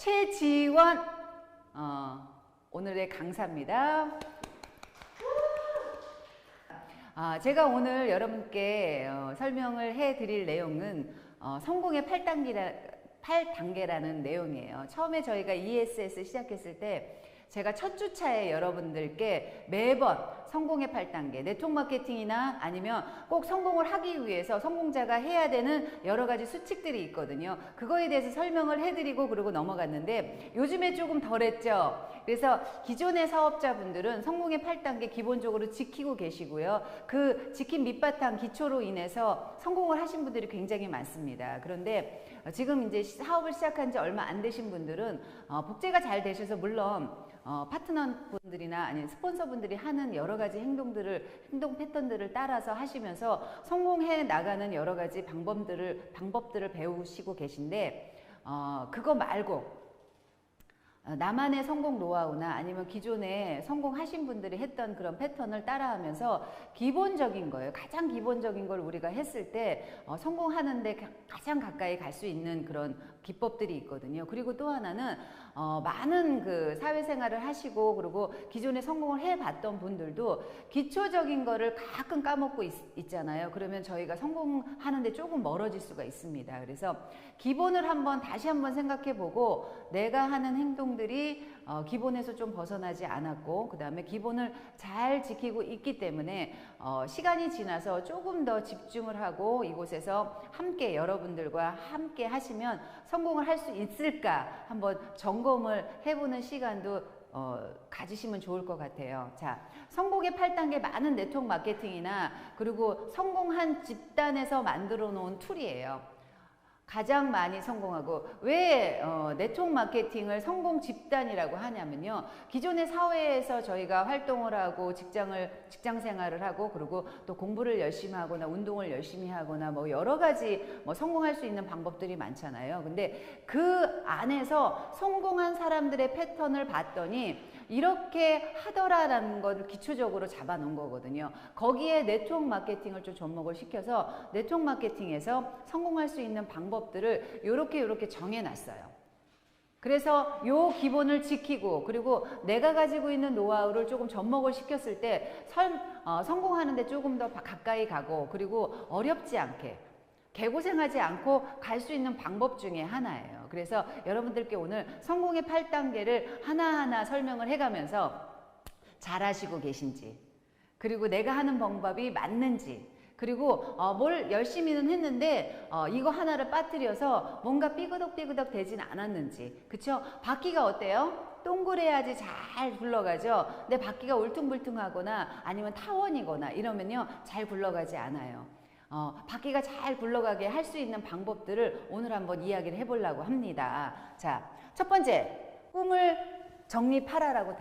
최지원 오늘의 강사입니다. 제가 오늘 여러분께 설명을 해드릴 내용은 성공의 8단계라는 내용이에요. 처음에 저희가 ESS 시작했을 때 제가 첫 주차에 여러분들께 매번 성공의 8단계, 네트워크 마케팅이나 아니면 꼭 성공을 하기 위해서 성공자가 해야 되는 여러 가지 수칙들이 있거든요. 그거에 대해서 설명을 해드리고 그러고 넘어갔는데 요즘에 조금 덜했죠. 그래서 기존의 사업자분들은 성공의 8단계 기본적으로 지키고 계시고요. 그 지킨 밑바탕 기초로 인해서 성공을 하신 분들이 굉장히 많습니다. 그런데 지금 이제 사업을 시작한 지 얼마 안 되신 분들은 복제가 잘 되셔서 물론 파트너분들이나 아니면 스폰서분들이 하는 여러 가지 행동 패턴들을 따라서 하시면서 성공해 나가는 여러 가지 방법들을 배우시고 계신데 그거 말고 나만의 성공 노하우나 아니면 기존에 성공하신 분들이 했던 그런 패턴을 따라하면서 기본적인 거예요. 가장 기본적인 걸 우리가 했을 때 성공하는데 가장 가까이 갈 수 있는 그런 기법들이 있거든요. 그리고 또 하나는 많은 그 사회생활을 하시고 그리고 기존에 성공을 해봤던 분들도 기초적인 거를 가끔 까먹고 있잖아요. 그러면 저희가 성공하는데 조금 멀어질 수가 있습니다. 그래서 기본을 다시 한번 생각해보고 내가 하는 행동들이 기본에서 좀 벗어나지 않았고 그 다음에 기본을 잘 지키고 있기 때문에 시간이 지나서 조금 더 집중을 하고 이곳에서 함께 여러분들과 함께 하시면 성공을 할 수 있을까 한번 점검을 해보는 시간도 가지시면 좋을 것 같아요. 자, 성공의 8단계 많은 네트워크 마케팅이나 그리고 성공한 집단에서 만들어 놓은 툴이에요. 가장 많이 성공하고 왜 네트워크 마케팅을 성공 집단이라고 하냐면요. 기존의 사회에서 저희가 활동을 하고 직장 생활을 하고 그리고 또 공부를 열심히 하거나 운동을 열심히 하거나 뭐 여러 가지 성공할 수 있는 방법들이 많잖아요. 근데 그 안에서 성공한 사람들의 패턴을 봤더니 이렇게 하더라라는 걸 기초적으로 잡아 놓은 거거든요. 거기에 네트워크 마케팅을 좀 접목을 시켜서 네트워크 마케팅에서 성공할 수 있는 방법들을 요렇게 정해 놨어요. 그래서 요 기본을 지키고 그리고 내가 가지고 있는 노하우를 조금 접목을 시켰을 때 성공하는데 조금 더 가까이 가고 그리고 어렵지 않게 개고생하지 않고 갈 수 있는 방법 중에 하나예요. 그래서 여러분들께 오늘 성공의 8단계를 하나하나 설명을 해가면서 잘하시고 계신지 그리고 내가 하는 방법이 맞는지 그리고 뭘 열심히는 했는데 이거 하나를 빠뜨려서 뭔가 삐그덕삐그덕 되진 않았는지 그쵸? 바퀴가 어때요? 동그래야지 잘 굴러가죠. 근데 바퀴가 울퉁불퉁하거나 아니면 타원이거나 이러면요 잘 굴러가지 않아요. 바퀴가 잘 굴러가게 할 수 있는 방법들을 오늘 한번 이야기를 해보려고 합니다. 자, 첫 번째, 꿈을 정립하라라고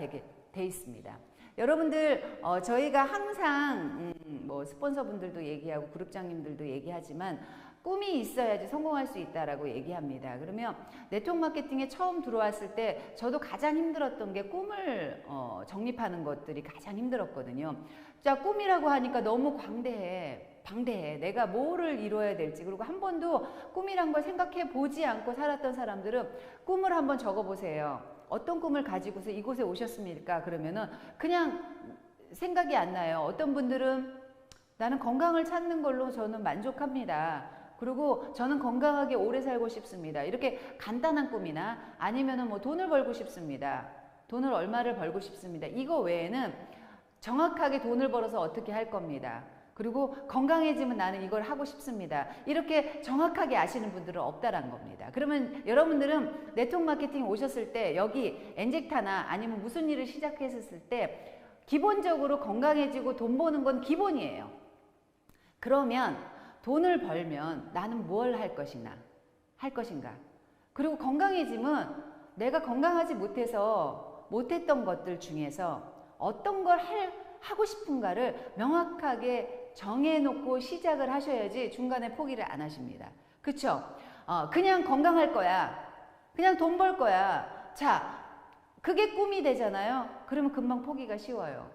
돼 있습니다. 여러분들, 저희가 항상 뭐 스폰서분들도 얘기하고 그룹장님들도 얘기하지만 꿈이 있어야지 성공할 수 있다라고 얘기합니다. 그러면 네트워크 마케팅에 처음 들어왔을 때 저도 가장 힘들었던 게 꿈을 정립하는 것들이 가장 힘들었거든요. 자, 꿈이라고 하니까 너무 방대해. 내가 뭐를 이루어야 될지 그리고 한 번도 꿈이란 걸 생각해 보지 않고 살았던 사람들은 꿈을 한번 적어보세요. 어떤 꿈을 가지고서 이곳에 오셨습니까? 그러면은 그냥 생각이 안 나요. 어떤 분들은 나는 건강을 찾는 걸로 저는 만족합니다. 그리고 저는 건강하게 오래 살고 싶습니다. 이렇게 간단한 꿈이나 아니면은 뭐 돈을 벌고 싶습니다. 돈을 얼마를 벌고 싶습니다. 이거 외에는 정확하게 돈을 벌어서 어떻게 할 겁니다. 그리고 건강해지면 나는 이걸 하고 싶습니다. 이렇게 정확하게 아시는 분들은 없다라는 겁니다. 그러면 여러분들은 네트워크 마케팅 오셨을 때 여기 엔젝타나 아니면 무슨 일을 시작했을 때 기본적으로 건강해지고 돈 버는 건 기본이에요. 그러면 돈을 벌면 나는 뭘 할 것인가? 그리고 건강해지면 내가 건강하지 못했던 것들 중에서 어떤 걸 하고 싶은가를 명확하게 정해놓고 시작을 하셔야지 중간에 포기를 안 하십니다. 그쵸? 그냥 건강할 거야. 그냥 돈 벌 거야. 자, 그게 꿈이 되잖아요. 그러면 금방 포기가 쉬워요.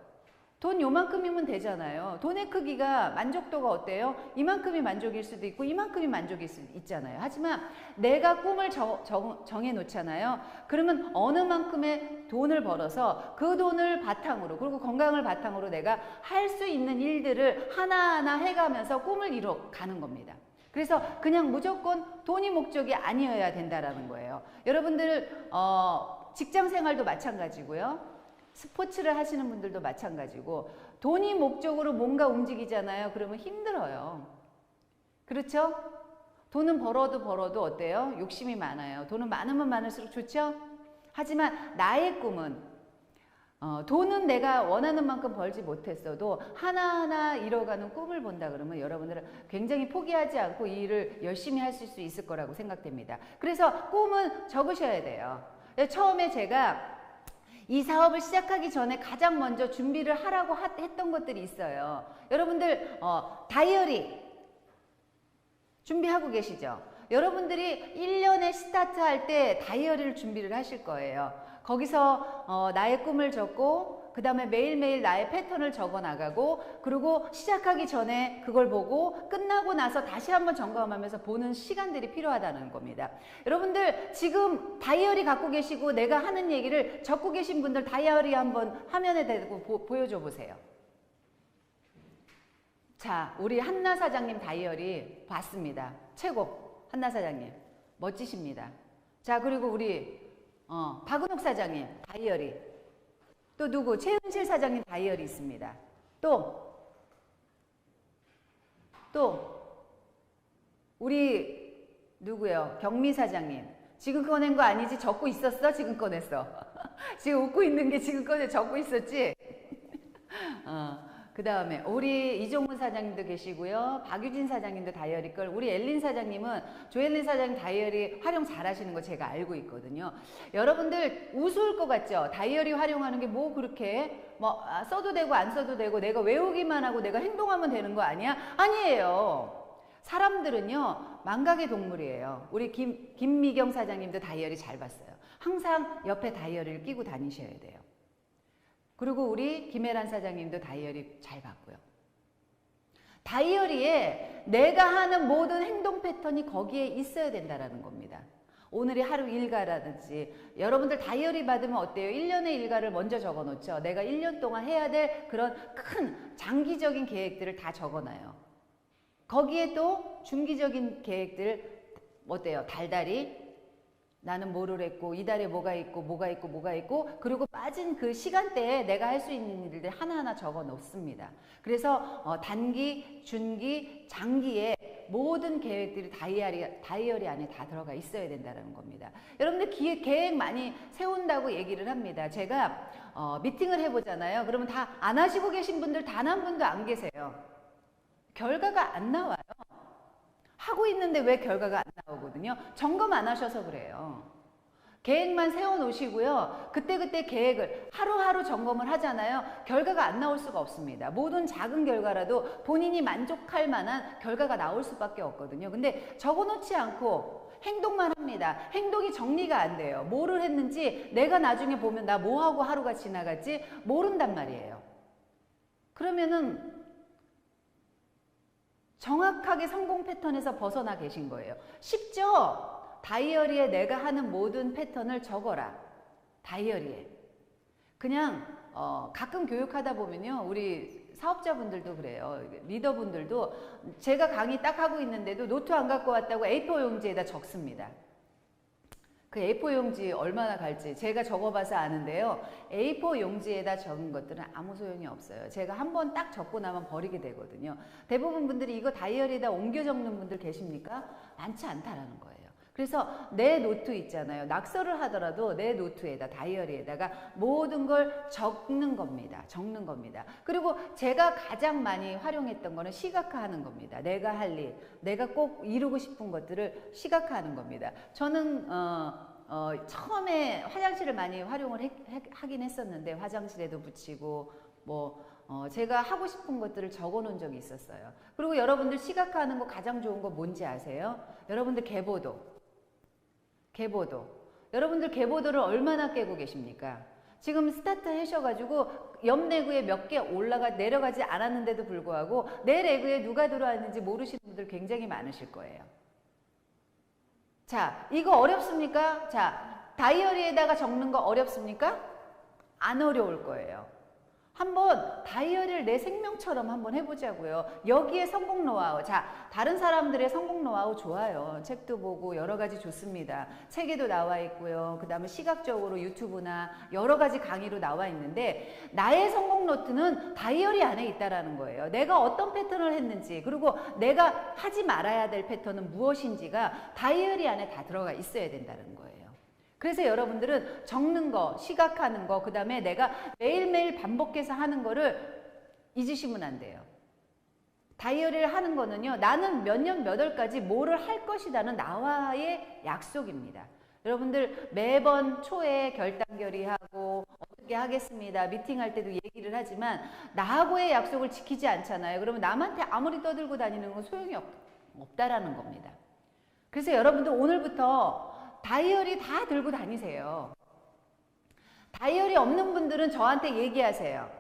돈 요만큼이면 되잖아요. 돈의 크기가 만족도가 어때요? 이만큼이 만족일 수도 있고 이만큼이 만족일 수 있잖아요. 하지만 내가 꿈을 정해 놓잖아요. 그러면 어느 만큼의 돈을 벌어서 그 돈을 바탕으로, 그리고 건강을 바탕으로 내가 할 수 있는 일들을 하나하나 해가면서 꿈을 이뤄 가는 겁니다. 그래서 그냥 무조건 돈이 목적이 아니어야 된다라는 거예요. 여러분들 직장 생활도 마찬가지고요. 스포츠를 하시는 분들도 마찬가지고, 돈이 목적으로 뭔가 움직이잖아요. 그러면 힘들어요. 그렇죠? 돈은 벌어도 어때요? 욕심이 많아요. 돈은 많으면 많을수록 좋죠? 하지만 나의 꿈은 돈은 내가 원하는 만큼 벌지 못했어도 하나하나 이뤄가는 꿈을 본다 그러면 여러분들은 굉장히 포기하지 않고 이 일을 열심히 하실 수 있을 거라고 생각됩니다. 그래서 꿈은 적으셔야 돼요. 처음에 제가 이 사업을 시작하기 전에 가장 먼저 준비를 하라고 했던 것들이 있어요. 여러분들 다이어리 준비하고 계시죠? 여러분들이 1년에 스타트할 때 다이어리를 준비를 하실 거예요. 거기서 나의 꿈을 적고 그 다음에 매일매일 나의 패턴을 적어 나가고, 그리고 시작하기 전에 그걸 보고 끝나고 나서 다시 한번 점검하면서 보는 시간들이 필요하다는 겁니다. 여러분들 지금 다이어리 갖고 계시고 내가 하는 얘기를 적고 계신 분들 다이어리 한번 화면에 대고 보여줘 보세요. 자, 우리 한나 사장님 다이어리 봤습니다. 최고. 한나 사장님 멋지십니다. 자, 그리고 우리 박은옥 사장님 다이어리, 또 누구? 최은실 사장님 다이어리 있습니다. 또 우리 누구요? 경미 사장님 지금 꺼낸 거 아니지? 적고 있었어? 지금 꺼냈어. 지금 웃고 있는 게 지금 적고 있었지? 그 다음에 우리 이종문 사장님도 계시고요. 박유진 사장님도 다이어리 걸, 우리 엘린 사장님은, 조엘린 사장님 다이어리 활용 잘 하시는 거 제가 알고 있거든요. 여러분들 우스울 것 같죠? 다이어리 활용하는 게 뭐 그렇게 써도 되고 안 써도 되고 내가 외우기만 하고 내가 행동하면 되는 거 아니야? 아니에요. 사람들은요 망각의 동물이에요. 우리 김미경 사장님도 다이어리 잘 봤어요. 항상 옆에 다이어리를 끼고 다니셔야 돼요. 그리고 우리 김혜란 사장님도 다이어리 잘 봤고요. 다이어리에 내가 하는 모든 행동 패턴이 거기에 있어야 된다는 겁니다. 오늘의 하루 일과라든지, 여러분들 다이어리 받으면 어때요? 1년의 일과를 먼저 적어놓죠. 내가 1년 동안 해야 될 그런 큰 장기적인 계획들을 다 적어놔요. 거기에 또 중기적인 계획들 어때요? 달달이 나는 뭐를 했고 이달에 뭐가 있고 그리고 빠진 그 시간대에 내가 할 수 있는 일들 하나하나 적어 놓습니다. 그래서 단기, 중기, 장기에 모든 계획들이 다이어리 안에 다 들어가 있어야 된다는 겁니다. 여러분들 계획 많이 세운다고 얘기를 합니다. 제가 미팅을 해보잖아요. 그러면 다 안 하시고 계신 분들 단 한 분도 안 계세요. 결과가 안 나와요. 하고 있는데 왜 결과가 안 나오거든요. 점검 안 하셔서 그래요. 계획만 세워놓으시고요. 그때그때 계획을 하루하루 점검을 하잖아요. 결과가 안 나올 수가 없습니다. 모든 작은 결과라도 본인이 만족할 만한 결과가 나올 수밖에 없거든요. 근데 적어놓지 않고 행동만 합니다. 행동이 정리가 안 돼요. 뭐를 했는지 내가 나중에 보면 나 뭐하고 하루가 지나갔지 모른단 말이에요. 그러면은 정확하게 성공 패턴에서 벗어나 계신 거예요. 쉽죠? 다이어리에 내가 하는 모든 패턴을 적어라. 다이어리에. 그냥 가끔 교육하다 보면요. 우리 사업자분들도 그래요. 리더분들도 제가 강의 딱 하고 있는데도 노트 안 갖고 왔다고 A4 용지에다 적습니다. 그 A4 용지 얼마나 갈지 제가 적어봐서 아는데요. A4 용지에다 적은 것들은 아무 소용이 없어요. 제가 한번 딱 적고 나면 버리게 되거든요. 대부분 분들이 이거 다이어리에다 옮겨 적는 분들 계십니까? 많지 않다라는 거예요. 그래서 내 노트 있잖아요. 낙서를 하더라도 내 노트에다, 다이어리에다가 모든 걸 적는 겁니다. 적는 겁니다. 그리고 제가 가장 많이 활용했던 거는 시각화하는 겁니다. 내가 할 일, 내가 꼭 이루고 싶은 것들을 시각화하는 겁니다. 저는 처음에 화장실을 많이 활용을 하긴 했었는데 화장실에도 붙이고 제가 하고 싶은 것들을 적어 놓은 적이 있었어요. 그리고 여러분들 시각화하는 거 가장 좋은 거 뭔지 아세요? 여러분들 계보도. 여러분들 계보도를 얼마나 깨고 계십니까? 지금 스타트 하셔가지고 옆 레그에 몇 개 내려가지 않았는데도 불구하고 내 레그에 누가 들어왔는지 모르시는 분들 굉장히 많으실 거예요. 자, 이거 어렵습니까? 자, 다이어리에다가 적는 거 어렵습니까? 안 어려울 거예요. 한번 다이어리를 내 생명처럼 한번 해보자고요. 여기에 성공 노하우. 자, 다른 사람들의 성공 노하우 좋아요. 책도 보고 여러 가지 좋습니다. 책에도 나와 있고요. 그 다음에 시각적으로 유튜브나 여러 가지 강의로 나와 있는데 나의 성공 노트는 다이어리 안에 있다라는 거예요. 내가 어떤 패턴을 했는지 그리고 내가 하지 말아야 될 패턴은 무엇인지가 다이어리 안에 다 들어가 있어야 된다는 거예요. 그래서 여러분들은 적는 거, 시각하는 거, 그 다음에 내가 매일매일 반복해서 하는 거를 잊으시면 안 돼요. 다이어리를 하는 거는요, 나는 몇 년 몇 월까지 뭐를 할 것이라는 나와의 약속입니다. 여러분들 매번 초에 결단결의하고 어떻게 하겠습니다. 미팅할 때도 얘기를 하지만 나하고의 약속을 지키지 않잖아요. 그러면 남한테 아무리 떠들고 다니는 건 소용이 없다라는 겁니다. 그래서 여러분들 오늘부터 다이어리 다 들고 다니세요. 다이어리 없는 분들은 저한테 얘기하세요.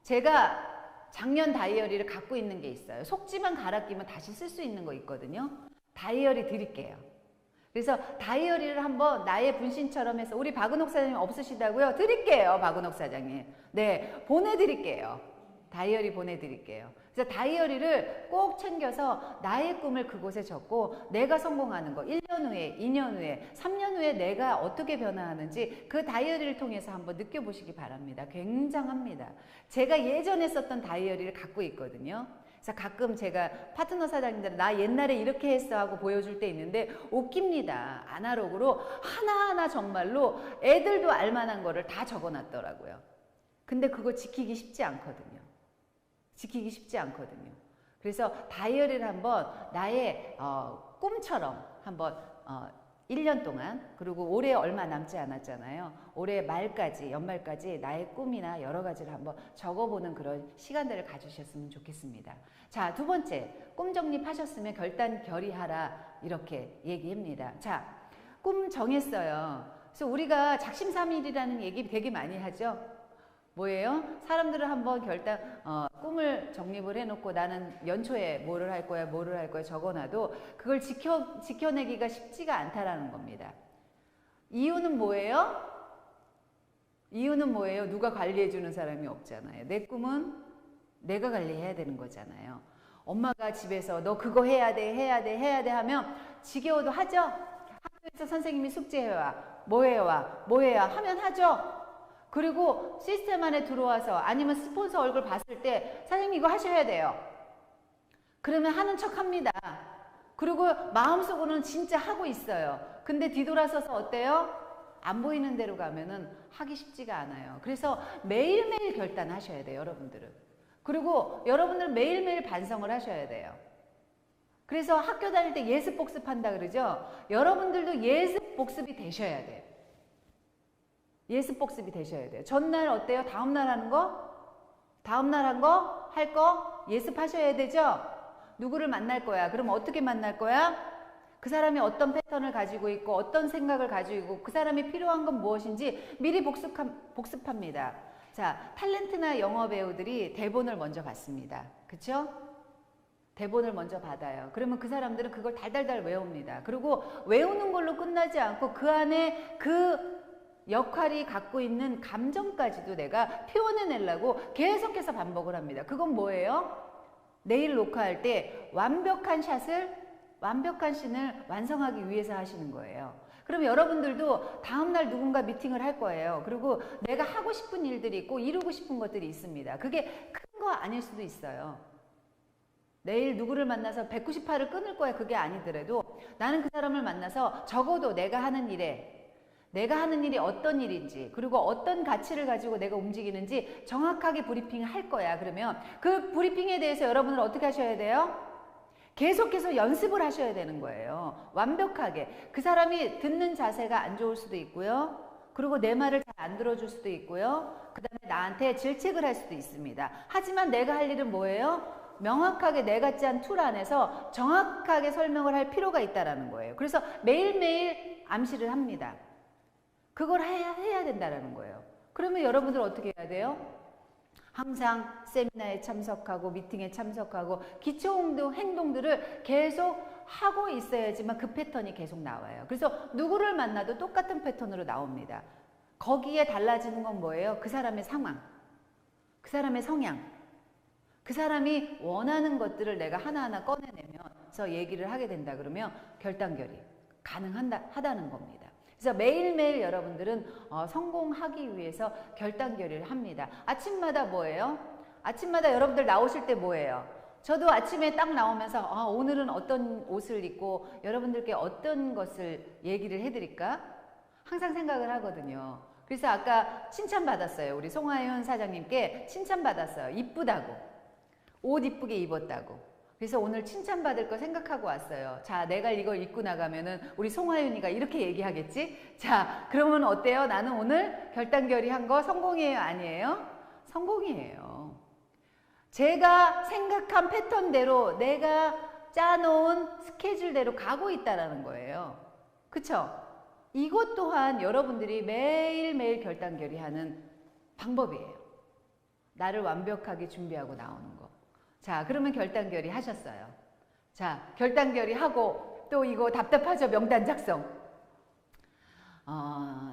제가 작년 다이어리를 갖고 있는 게 있어요. 속지만 갈아 끼면 다시 쓸 수 있는 거 있거든요. 다이어리 드릴게요. 그래서 다이어리를 한번 나의 분신처럼 해서 우리 박은옥 사장님 없으시다고요? 드릴게요. 박은옥 사장님. 네, 보내드릴게요. 다이어리 보내드릴게요. 그래서 다이어리를 꼭 챙겨서 나의 꿈을 그곳에 적고 내가 성공하는 거 1년 후에, 2년 후에, 3년 후에 내가 어떻게 변화하는지 그 다이어리를 통해서 한번 느껴보시기 바랍니다. 굉장합니다. 제가 예전에 썼던 다이어리를 갖고 있거든요. 그래서 가끔 제가 파트너 사장님들 나 옛날에 이렇게 했어 하고 보여줄 때 있는데 웃깁니다. 아날로그로 하나하나 정말로 애들도 알만한 거를 다 적어놨더라고요. 근데 그거 지키기 쉽지 않거든요. 지키기 쉽지 않거든요. 그래서 다이어리를 한번 나의 꿈처럼 한번 1년 동안 그리고 올해 얼마 남지 않았잖아요. 올해 말까지 연말까지 나의 꿈이나 여러 가지를 한번 적어보는 그런 시간들을 가지셨으면 좋겠습니다. 자, 두 번째 꿈 정립하셨으면 결단 결의하라 이렇게 얘기합니다. 자, 꿈 정했어요. 그래서 우리가 작심삼일이라는 얘기 되게 많이 하죠. 뭐예요? 사람들은 한번 꿈을 정립을 해놓고 나는 연초에 뭐를 할 거야 적어놔도 그걸 지켜내기가 쉽지가 않다라는 겁니다. 이유는 뭐예요? 이유는 뭐예요? 누가 관리해주는 사람이 없잖아요. 내 꿈은 내가 관리해야 되는 거잖아요. 엄마가 집에서 너 그거 해야 돼 하면 지겨워도 하죠? 학교에서 선생님이 숙제해와, 뭐 해와 하면 하죠? 그리고 시스템 안에 들어와서 아니면 스폰서 얼굴 봤을 때 사장님 이거 하셔야 돼요. 그러면 하는 척 합니다. 그리고 마음속으로는 진짜 하고 있어요. 근데 뒤돌아서서 어때요? 안 보이는 대로 가면은 하기 쉽지가 않아요. 그래서 매일매일 결단하셔야 돼요, 여러분들은. 그리고 여러분들은 매일매일 반성을 하셔야 돼요. 그래서 학교 다닐 때 예습 복습한다 그러죠? 여러분들도 예습 복습이 되셔야 돼요. 예습 복습이 되셔야 돼요. 전날 어때요? 다음날 하는 거? 다음날 한 거? 할 거? 예습하셔야 되죠? 누구를 만날 거야? 그럼 어떻게 만날 거야? 그 사람이 어떤 패턴을 가지고 있고 어떤 생각을 가지고 있고 그 사람이 필요한 건 무엇인지 미리 복습합니다. 자, 탤런트나 영어 배우들이 대본을 먼저 받습니다. 그쵸? 대본을 먼저 받아요. 그러면 그 사람들은 그걸 달달달 외웁니다. 그리고 외우는 걸로 끝나지 않고 그 안에 그 역할이 갖고 있는 감정까지도 내가 표현해내려고 계속해서 반복을 합니다. 그건 뭐예요? 내일 녹화할 때 완벽한 씬을 완성하기 위해서 하시는 거예요. 그럼 여러분들도 다음날 누군가 미팅을 할 거예요. 그리고 내가 하고 싶은 일들이 있고 이루고 싶은 것들이 있습니다. 그게 큰 거 아닐 수도 있어요. 내일 누구를 만나서 198을 끊을 거야. 그게 아니더라도 나는 그 사람을 만나서 적어도 내가 하는 일이 어떤 일인지 그리고 어떤 가치를 가지고 내가 움직이는지 정확하게 브리핑을 할 거야. 그러면 그 브리핑에 대해서 여러분은 어떻게 하셔야 돼요? 계속해서 연습을 하셔야 되는 거예요. 완벽하게. 그 사람이 듣는 자세가 안 좋을 수도 있고요. 그리고 내 말을 잘 안 들어줄 수도 있고요. 그 다음에 나한테 질책을 할 수도 있습니다. 하지만 내가 할 일은 뭐예요? 명확하게 내가 짠 툴 안에서 정확하게 설명을 할 필요가 있다는 거예요. 그래서 매일매일 암시를 합니다. 그걸 해야 된다라는 거예요. 그러면 여러분들 어떻게 해야 돼요? 항상 세미나에 참석하고 미팅에 참석하고 기초 행동들을 계속 하고 있어야지만 그 패턴이 계속 나와요. 그래서 누구를 만나도 똑같은 패턴으로 나옵니다. 거기에 달라지는 건 뭐예요? 그 사람의 상황, 그 사람의 성향, 그 사람이 원하는 것들을 내가 하나하나 꺼내내면서 얘기를 하게 된다 그러면 결단결이 가능하다는 겁니다. 그래서 매일매일 여러분들은 성공하기 위해서 결단결의를 합니다. 아침마다 뭐예요? 아침마다 여러분들 나오실 때 뭐예요? 저도 아침에 딱 나오면서 오늘은 어떤 옷을 입고 여러분들께 어떤 것을 얘기를 해드릴까? 항상 생각을 하거든요. 그래서 아까 칭찬받았어요. 우리 송하윤 사장님께 칭찬받았어요. 이쁘다고. 옷 이쁘게 입었다고. 그래서 오늘 칭찬받을 거 생각하고 왔어요. 자, 내가 이걸 입고 나가면은 우리 송하윤이가 이렇게 얘기하겠지? 자, 그러면 어때요? 나는 오늘 결단결의한 거 성공이에요? 아니에요? 성공이에요. 제가 생각한 패턴대로 내가 짜놓은 스케줄대로 가고 있다는 거예요. 그쵸? 이것 또한 여러분들이 매일매일 결단결의하는 방법이에요. 나를 완벽하게 준비하고 나오는 거. 자, 그러면 결단결의 하셨어요. 자, 결단결의 하고 또 이거 답답하죠? 명단 작성.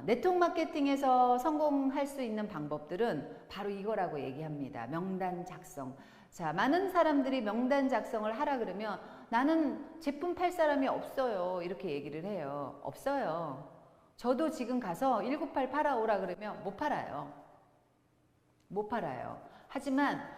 네트워크 마케팅에서 성공할 수 있는 방법들은 바로 이거라고 얘기합니다. 명단 작성. 자, 많은 사람들이 명단 작성을 하라 그러면 나는 제품 팔 사람이 없어요. 이렇게 얘기를 해요. 없어요. 저도 지금 가서 198 팔아오라 그러면 못 팔아요. 못 팔아요. 하지만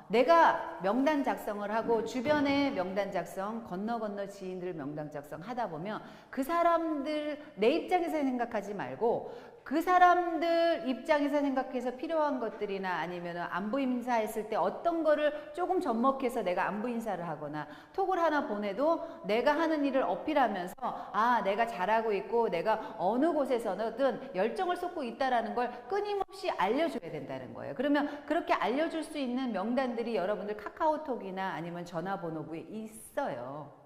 내가 명단 작성을 하고 주변에 명단 작성, 건너 지인들 명단 작성 하다 보면 그 사람들 내 입장에서 생각하지 말고 그 사람들 입장에서 생각해서 필요한 것들이나 아니면 안부 인사했을 때 어떤 거를 조금 접목해서 내가 안부 인사를 하거나 톡을 하나 보내도 내가 하는 일을 어필하면서 내가 잘하고 있고 내가 어느 곳에서든 열정을 쏟고 있다라는 걸 끊임없이 알려줘야 된다는 거예요. 그러면 그렇게 알려줄 수 있는 명단들이 여러분들 카카오톡이나 아니면 전화번호부에 있어요.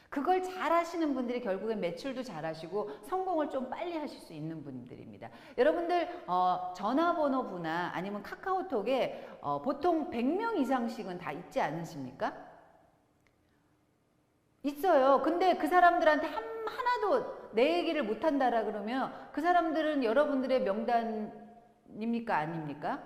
그걸 잘 하시는 분들이 결국엔 매출도 잘 하시고 성공을 좀 빨리 하실 수 있는 분들입니다. 여러분들 전화번호부나 아니면 카카오톡에 보통 100명 이상씩은 다 있지 않으십니까? 있어요. 근데 그 사람들한테 하나도 내 얘기를 못한다라 그러면 그 사람들은 여러분들의 명단입니까? 아닙니까?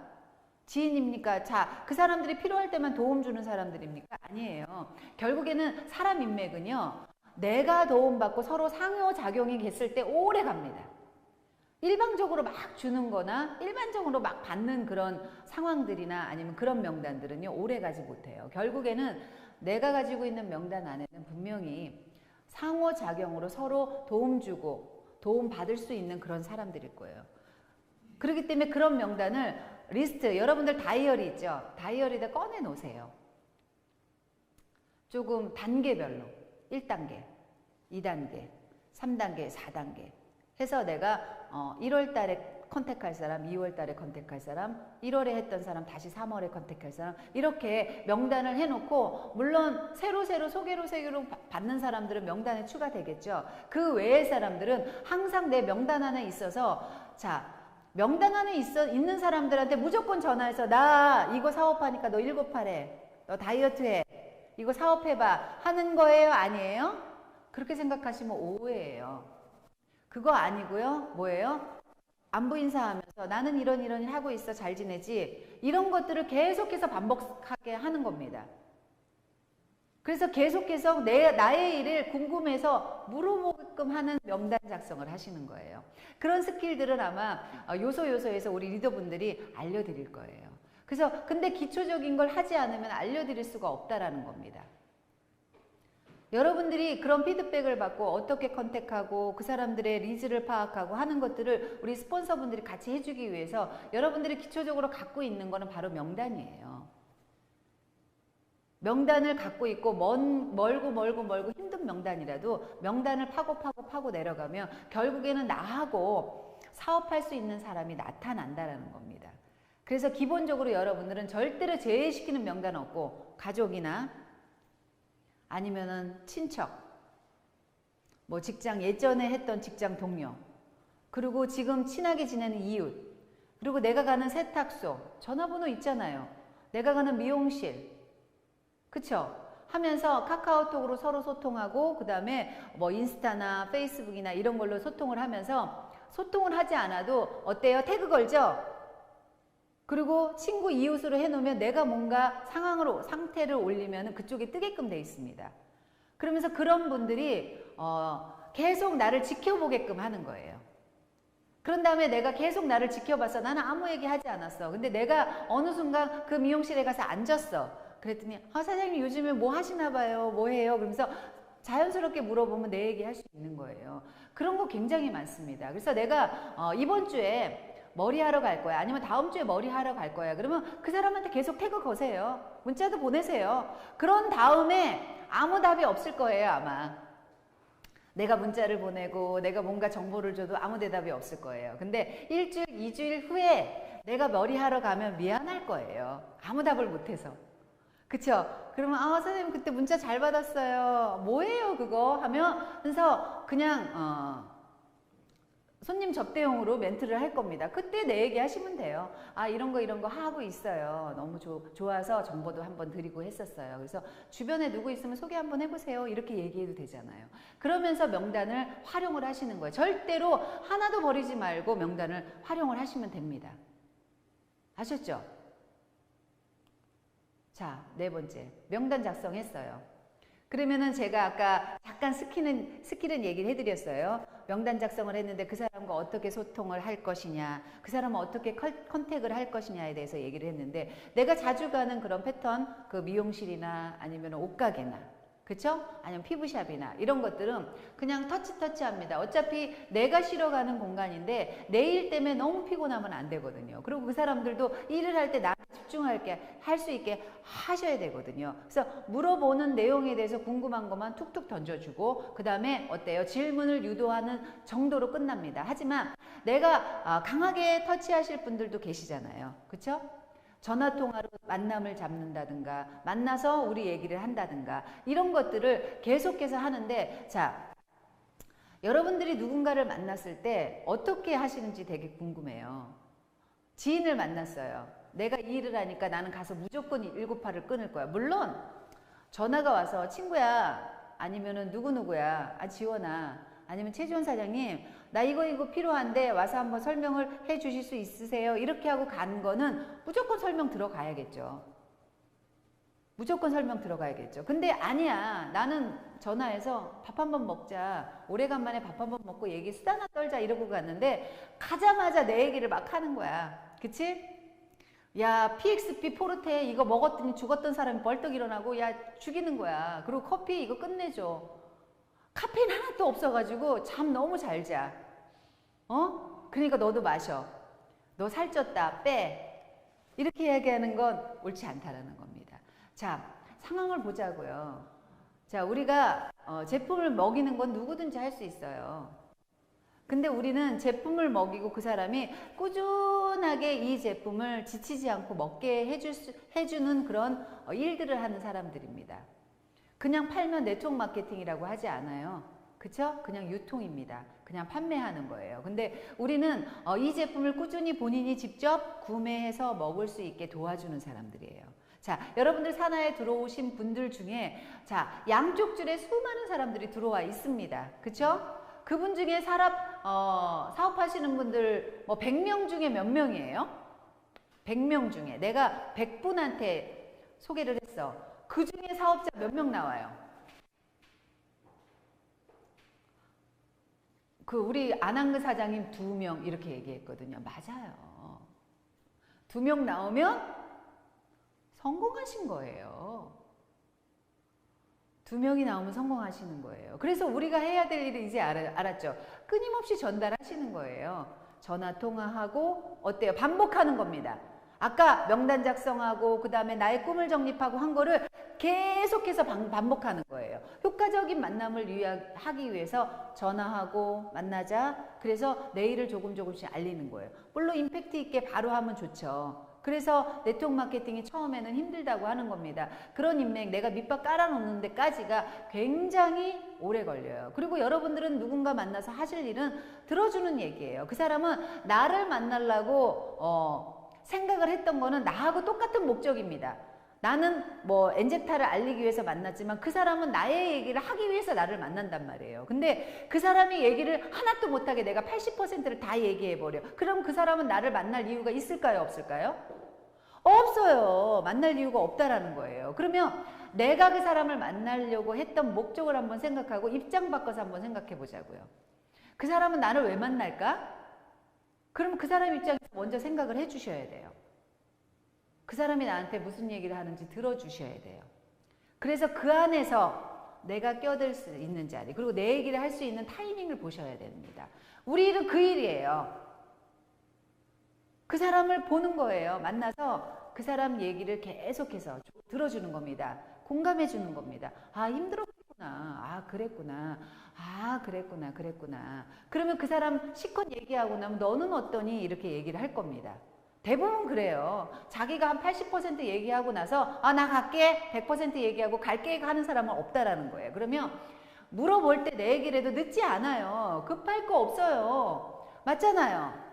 지인입니까? 자, 그 사람들이 필요할 때만 도움 주는 사람들입니까? 아니에요. 결국에는 사람 인맥은요, 내가 도움받고 서로 상호작용이 됐을 때 오래 갑니다. 일방적으로 막 주는 거나 일반적으로 막 받는 그런 상황들이나 아니면 그런 명단들은요, 오래 가지 못해요. 결국에는 내가 가지고 있는 명단 안에는 분명히 상호작용으로 서로 도움 주고 도움 받을 수 있는 그런 사람들일 거예요. 그렇기 때문에 그런 명단을 리스트, 여러분들 다이어리 있죠? 다이어리에다 꺼내 놓으세요. 조금 단계별로 1단계, 2단계, 3단계, 4단계 해서 내가 1월 달에 컨택할 사람, 2월 달에 컨택할 사람, 1월에 했던 사람, 다시 3월에 컨택할 사람 이렇게 명단을 해놓고 물론 새로 소개로 받는 사람들은 명단에 추가되겠죠. 그 외의 사람들은 항상 내 명단 안에 있어서 자, 명단 안에 있는 사람들한테 무조건 전화해서 나 이거 사업하니까 너 198해. 너 다이어트해. 이거 사업해봐. 하는 거예요? 아니에요? 그렇게 생각하시면 오해예요. 그거 아니고요. 뭐예요? 안부 인사하면서 나는 이런 일 하고 있어. 잘 지내지? 이런 것들을 계속해서 반복하게 하는 겁니다. 그래서 계속해서 나의 일을 궁금해서 물어보게끔 하는 명단 작성을 하시는 거예요. 그런 스킬들은 아마 요소에서 우리 리더분들이 알려드릴 거예요. 그래서 근데 기초적인 걸 하지 않으면 알려드릴 수가 없다라는 겁니다. 여러분들이 그런 피드백을 받고 어떻게 컨택하고 그 사람들의 니즈를 파악하고 하는 것들을 우리 스폰서분들이 같이 해주기 위해서 여러분들이 기초적으로 갖고 있는 거는 바로 명단이에요. 명단을 갖고 있고 멀고 힘든 명단이라도 명단을 파고 내려가면 결국에는 나하고 사업할 수 있는 사람이 나타난다라는 겁니다. 그래서 기본적으로 여러분들은 절대로 제외시키는 명단 없고 가족이나 아니면은 친척, 뭐 직장 예전에 했던 직장 동료 그리고 지금 친하게 지내는 이웃, 그리고 내가 가는 세탁소, 전화번호 있잖아요. 내가 가는 미용실, 그쵸? 하면서 카카오톡으로 서로 소통하고 그 다음에 뭐 인스타나 페이스북이나 이런 걸로 소통을 하면서 소통을 하지 않아도 어때요? 태그 걸죠? 그리고 친구 이웃으로 해놓으면 내가 뭔가 상태를 올리면 그쪽에 뜨게끔 돼 있습니다. 그러면서 그런 분들이 계속 나를 지켜보게끔 하는 거예요. 그런 다음에 내가 계속 나를 지켜봤어. 나는 아무 얘기 하지 않았어. 근데 내가 어느 순간 그 미용실에 가서 앉았어. 그랬더니 사장님 요즘에 뭐 하시나 봐요. 뭐 해요? 그러면서 자연스럽게 물어보면 내 얘기 할 수 있는 거예요. 그런 거 굉장히 많습니다. 그래서 내가 이번 주에 머리 하러 갈 거야. 아니면 다음 주에 머리 하러 갈 거야. 그러면 그 사람한테 계속 태그 거세요. 문자도 보내세요. 그런 다음에 아무 답이 없을 거예요, 아마. 내가 문자를 보내고 내가 뭔가 정보를 줘도 아무 대답이 없을 거예요. 근데 1주일, 2주일 후에 내가 머리 하러 가면 미안할 거예요. 아무 답을 못해서. 그쵸? 그러면 선생님 그때 문자 잘 받았어요. 뭐예요 그거? 하면서 그냥 손님 접대용으로 멘트를 할 겁니다. 그때 내 얘기 하시면 돼요. 이런 거 하고 있어요. 너무 좋아서 정보도 한번 드리고 했었어요. 그래서 주변에 누구 있으면 소개 한번 해보세요. 이렇게 얘기해도 되잖아요. 그러면서 명단을 활용을 하시는 거예요. 절대로 하나도 버리지 말고 명단을 활용을 하시면 됩니다. 아셨죠? 자, 네 번째. 명단 작성했어요. 그러면은 제가 아까 잠깐 스킬은 얘기를 해드렸어요. 명단 작성을 했는데 그 사람과 어떻게 소통을 할 것이냐, 그 사람은 어떻게 컨택을 할 것이냐에 대해서 얘기를 했는데 내가 자주 가는 그런 패턴, 그 미용실이나 아니면 옷가게나 그쵸? 아니면 피부샵이나 이런 것들은 그냥 터치합니다. 어차피 내가 쉬러 가는 공간인데 내 일 때문에 너무 피곤하면 안 되거든요. 그리고 그 사람들도 일을 할 때 나한테 할 수 있게 하셔야 되거든요. 그래서 물어보는 내용에 대해서 궁금한 것만 툭툭 던져주고 그 다음에 어때요? 질문을 유도하는 정도로 끝납니다. 하지만 내가 강하게 터치하실 분들도 계시잖아요. 그쵸? 전화통화로 만남을 잡는다든가 만나서 우리 얘기를 한다든가 이런 것들을 계속해서 하는데 자, 여러분들이 누군가를 만났을 때 어떻게 하시는지 되게 궁금해요. 지인을 만났어요. 내가 이 일을 하니까 나는 가서 무조건 198을 끊을 거야. 물론 전화가 와서 친구야 아니면은 누구누구야 지원아 아니면 최지원 사장님 나 이거 필요한데 와서 한번 설명을 해 주실 수 있으세요? 이렇게 하고 간 거는 무조건 설명 들어가야겠죠. 무조건 설명 들어가야겠죠. 근데 아니야. 나는 전화해서 밥 한번 먹자. 오래간만에 밥 한번 먹고 얘기 수다나 떨자 이러고 갔는데 가자마자 내 얘기를 막 하는 거야. 그치? 야 PXP 포르테 이거 먹었더니 죽었던 사람이 벌떡 일어나고 야 죽이는 거야. 그리고 커피 이거 끝내줘. 카페인 하나도 없어가지고 잠 너무 잘 자. 그러니까 너도 마셔. 너 살쪘다. 빼. 이렇게 이야기하는 건 옳지 않다라는 겁니다. 자, 상황을 보자고요. 자, 우리가 제품을 먹이는 건 누구든지 할 수 있어요. 근데 우리는 제품을 먹이고 그 사람이 꾸준하게 이 제품을 지치지 않고 먹게 해주는 그런 일들을 하는 사람들입니다. 그냥 팔면 네트워크 마케팅이라고 하지 않아요. 그쵸? 그냥 유통입니다. 그냥 판매하는 거예요. 근데 우리는 이 제품을 꾸준히 본인이 직접 구매해서 먹을 수 있게 도와주는 사람들이에요. 자, 여러분들 산하에 들어오신 분들 중에 자, 양쪽 줄에 수많은 사람들이 들어와 있습니다. 그쵸? 그분 중에 사업하시는 분들 뭐 100명 중에 몇 명이에요? 100명 중에 내가 100분한테 소개를 했어. 그 중에 사업자 몇 명 나와요? 우리 안한그 사장님 2명 이렇게 얘기했거든요. 맞아요. 2명 나오면 성공하신 거예요. 2명이 나오면 성공하시는 거예요. 그래서 우리가 해야 될 일을 이제 알았죠. 끊임없이 전달하시는 거예요. 전화 통화하고 어때요? 반복하는 겁니다. 아까 명단 작성하고 그 다음에 나의 꿈을 정립하고 한 거를 계속해서 반복하는 거예요. 효과적인 만남을 하기 위해서 전화하고 만나자. 그래서 내일을 조금씩 알리는 거예요. 물론 임팩트 있게 바로 하면 좋죠. 그래서 네트워크 마케팅이 처음에는 힘들다고 하는 겁니다. 그런 인맥, 내가 밑밥 깔아놓는 데까지가 굉장히 오래 걸려요. 그리고 여러분들은 누군가 만나서 하실 일은 들어주는 얘기예요. 그 사람은 나를 만나려고 생각을 했던 거는 나하고 똑같은 목적입니다. 나는 뭐 엔젝타를 알리기 위해서 만났지만 그 사람은 나의 얘기를 하기 위해서 나를 만난단 말이에요. 근데 그 사람이 얘기를 하나도 못하게 내가 80%를 다 얘기해버려. 그럼 그 사람은 나를 만날 이유가 있을까요? 없을까요? 없어요. 만날 이유가 없다라는 거예요. 그러면 내가 그 사람을 만나려고 했던 목적을 한번 생각하고 입장 바꿔서 한번 생각해 보자고요. 그 사람은 나를 왜 만날까? 그럼 그 사람 입장에서 먼저 생각을 해 주셔야 돼요. 그 사람이 나한테 무슨 얘기를 하는지 들어주셔야 돼요. 그래서 그 안에서 내가 껴들 수 있는 자리, 그리고 내 얘기를 할 수 있는 타이밍을 보셔야 됩니다. 우리 일은 그 일이에요. 그 사람을 보는 거예요. 만나서 그 사람 얘기를 계속해서 들어주는 겁니다. 공감해 주는 겁니다. 아, 힘들었구나. 아, 그랬구나. 아, 그랬구나. 그러면 그 사람 실컷 얘기하고 나면 너는 어떠니? 이렇게 얘기를 할 겁니다. 대부분 그래요. 자기가 한 80% 얘기하고 나서 아, 나 갈게 100% 얘기하고 갈게 하는 사람은 없다라는 거예요. 그러면 물어볼 때 내 얘기를 해도 늦지 않아요. 급할 거 없어요. 맞잖아요.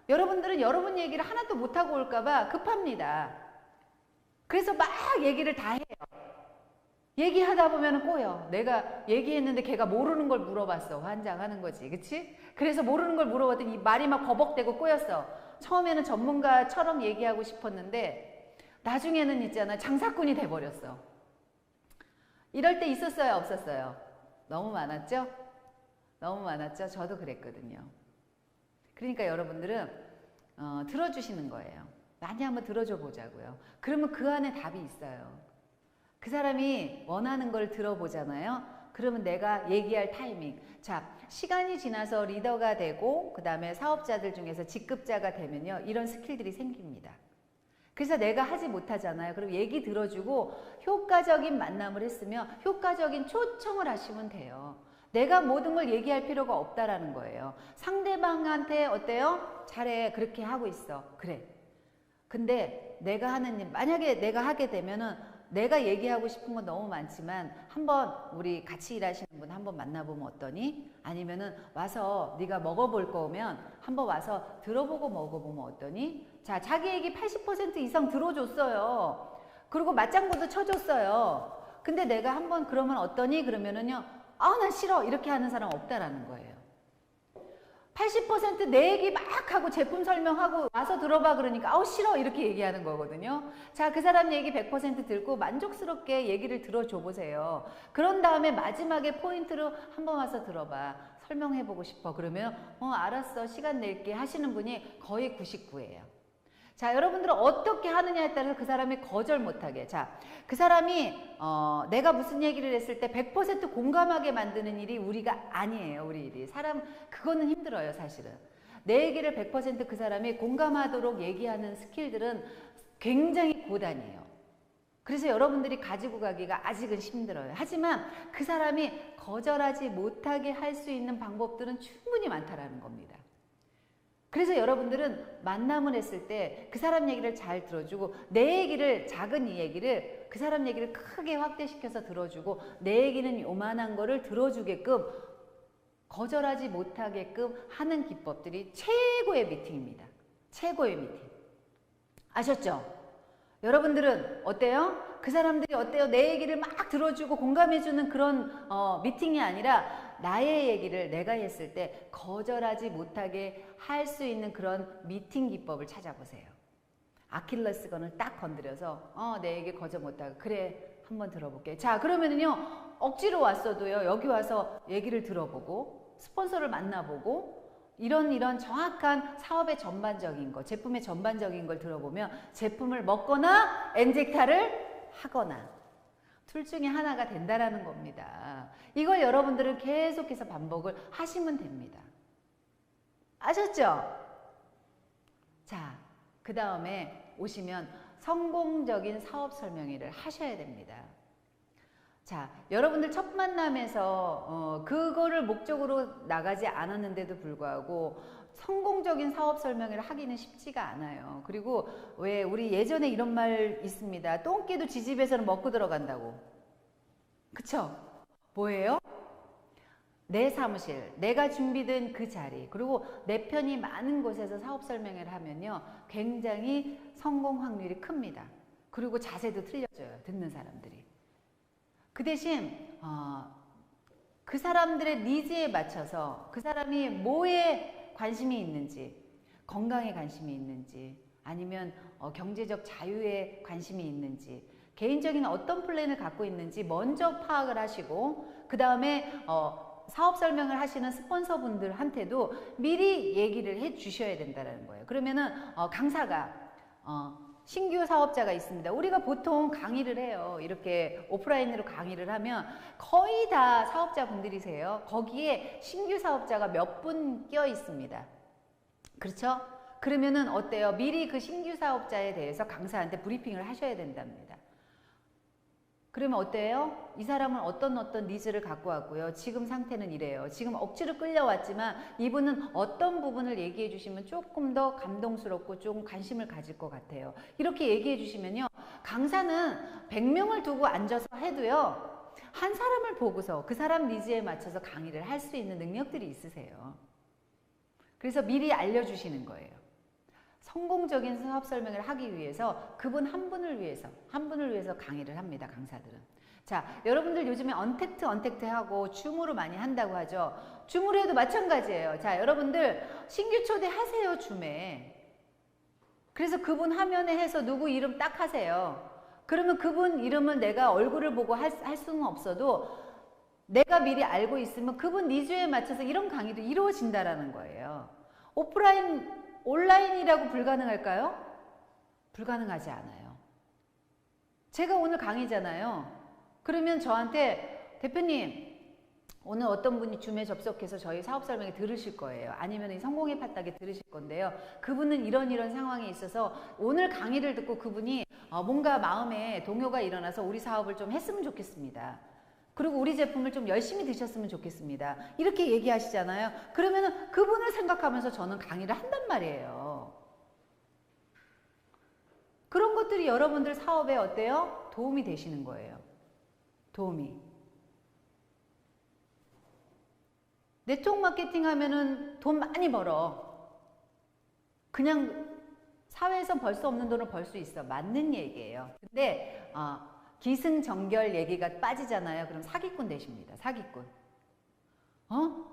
여러분들은 여러분 얘기를 하나도 못하고 올까봐 급합니다. 그래서 막 얘기를 다 해요. 얘기하다 보면 꼬여. 내가 얘기했는데 걔가 모르는 걸 물어봤어. 환장하는 거지. 그치? 그래서 모르는 걸 물어봤더니 말이 막 버벅대고 꼬였어. 처음에는 전문가처럼 얘기하고 싶었는데 나중에는 있잖아. 장사꾼이 돼버렸어. 이럴 때 있었어요? 없었어요? 너무 많았죠? 너무 많았죠? 저도 그랬거든요. 그러니까 여러분들은 들어주시는 거예요. 많이 한번 들어줘 보자고요. 그러면 그 안에 답이 있어요. 그 사람이 원하는 걸 들어보잖아요. 그러면 내가 얘기할 타이밍. 자, 시간이 지나서 리더가 되고 그 다음에 사업자들 중에서 직급자가 되면요. 이런 스킬들이 생깁니다. 그래서 내가 하지 못하잖아요. 그럼 얘기 들어주고 효과적인 만남을 했으면 효과적인 초청을 하시면 돼요. 내가 모든 걸 얘기할 필요가 없다라는 거예요. 상대방한테 어때요? 잘해. 그렇게 하고 있어. 그래. 근데 내가 하는 일, 만약에 내가 하게 되면은 내가 얘기하고 싶은 건 너무 많지만 한번 우리 같이 일하시는 분 한번 만나보면 어떠니? 아니면은 와서 네가 먹어볼 거면 한번 와서 들어보고 먹어보면 어떠니? 자, 자기 얘기 80% 이상 들어줬어요. 그리고 맞장구도 쳐줬어요. 근데 내가 한번 그러면 어떠니? 그러면은요. 아, 난 싫어. 이렇게 하는 사람 없다라는 거예요. 80% 내 얘기 막 하고 제품 설명하고 와서 들어봐 그러니까 아우 싫어 이렇게 얘기하는 거거든요. 자, 그 사람 얘기 100% 듣고 만족스럽게 얘기를 들어줘 보세요. 그런 다음에 마지막에 포인트로 한번 와서 들어봐. 설명해보고 싶어. 그러면 알았어. 시간 낼게 하시는 분이 거의 99예요. 자, 여러분들은 어떻게 하느냐에 따라서 그 사람이 거절 못하게. 자, 그 사람이 내가 무슨 얘기를 했을 때 100% 공감하게 만드는 일이 우리가 아니에요. 우리 일이. 그거는 힘들어요. 사실은. 내 얘기를 100% 그 사람이 공감하도록 얘기하는 스킬들은 굉장히 고단이에요. 그래서 여러분들이 가지고 가기가 아직은 힘들어요. 하지만 그 사람이 거절하지 못하게 할 수 있는 방법들은 충분히 많다라는 겁니다. 그래서 여러분들은 만남을 했을 때 그 사람 얘기를 잘 들어주고 내 얘기를 작은 이 얘기를 그 사람 얘기를 크게 확대시켜서 들어주고 내 얘기는 요만한 거를 들어주게끔 거절하지 못하게끔 하는 기법들이 최고의 미팅입니다. 최고의 미팅. 아셨죠? 여러분들은 어때요? 그 사람들이 어때요? 내 얘기를 막 들어주고 공감해주는 그런 미팅이 아니라 나의 얘기를 내가 했을 때 거절하지 못하게 할 수 있는 그런 미팅 기법을 찾아보세요. 아킬레스건을 딱 건드려서 내 얘기 거절 못하고 그래 한번 들어볼게. 자, 그러면은요 억지로 왔어도요 여기 와서 얘기를 들어보고 스폰서를 만나보고 이런 정확한 사업의 전반적인 거, 제품의 전반적인 걸 들어보면 제품을 먹거나 엔젝타를 하거나 둘 중에 하나가 된다라는 겁니다. 이걸 여러분들은 계속해서 반복을 하시면 됩니다. 아셨죠? 자, 그 다음에 오시면 성공적인 사업 설명회를 하셔야 됩니다. 자, 여러분들 첫 만남에서 그거를 목적으로 나가지 않았는데도 불구하고 성공적인 사업 설명을 하기는 쉽지가 않아요. 그리고 왜 우리 예전에 이런 말 있습니다. 똥개도 지집에서는 먹고 들어간다고. 그쵸? 뭐예요? 내 사무실, 내가 준비된 그 자리, 그리고 내 편이 많은 곳에서 사업 설명을 하면요, 굉장히 성공 확률이 큽니다. 그리고 자세도 틀려져요, 듣는 사람들이. 그 대신 그 사람들의 니즈에 맞춰서 그 사람이 뭐에 관심이 있는지, 건강에 관심이 있는지, 아니면 경제적 자유에 관심이 있는지, 개인적인 어떤 플랜을 갖고 있는지 먼저 파악을 하시고, 그 다음에 사업 설명을 하시는 스폰서분들한테도 미리 얘기를 해 주셔야 된다는 거예요. 그러면은 강사가 신규 사업자가 있습니다. 우리가 보통 강의를 해요. 이렇게 오프라인으로 강의를 하면 거의 다 사업자분들이세요. 거기에 신규 사업자가 몇 분 껴 있습니다. 그렇죠? 그러면은 어때요? 미리 그 신규 사업자에 대해서 강사한테 브리핑을 하셔야 된답니다. 그러면 어때요? 이 사람은 어떤 니즈를 갖고 왔고요. 지금 상태는 이래요. 지금 억지로 끌려왔지만 이분은 어떤 부분을 얘기해 주시면 조금 더 감동스럽고 좀 관심을 가질 것 같아요. 이렇게 얘기해 주시면요. 강사는 100명을 두고 앉아서 해도요. 한 사람을 보고서 그 사람 니즈에 맞춰서 강의를 할 수 있는 능력들이 있으세요. 그래서 미리 알려주시는 거예요. 성공적인 사업 설명을 하기 위해서 그분 한 분을 위해서 강의를 합니다. 강사들은. 자, 여러분들 요즘에 언택트 하고 줌으로 많이 한다고 하죠. 줌으로 해도 마찬가지예요. 자, 여러분들 신규 초대 하세요. 줌에. 그래서 그분 화면에 해서 누구 이름 딱 하세요. 그러면 그분 이름은 내가 얼굴을 보고 할 수는 없어도 내가 미리 알고 있으면 그분 니즈에 맞춰서 이런 강의도 이루어진다라는 거예요. 온라인이라고 불가능할까요? 불가능하지 않아요. 제가 오늘 강의잖아요. 그러면 저한테 대표님 오늘 어떤 분이 줌에 접속해서 저희 사업 설명회 들으실 거예요. 아니면 이 성공의 팥다게 들으실 건데요. 그분은 이런 상황에 있어서 오늘 강의를 듣고 그분이 뭔가 마음에 동요가 일어나서 우리 사업을 좀 했으면 좋겠습니다. 그리고 우리 제품을 좀 열심히 드셨으면 좋겠습니다. 이렇게 얘기하시잖아요. 그러면은 그분을 생각하면서 저는 강의를 한단 말이에요. 그런 것들이 여러분들 사업에 어때요? 도움이 되시는 거예요. 도움이. 네트워크 마케팅 하면은 돈 많이 벌어. 그냥 사회에서 벌 수 없는 돈을 벌 수 있어. 맞는 얘기예요. 근데 기승전결 얘기가 빠지잖아요. 그럼 사기꾼 되십니다. 사기꾼.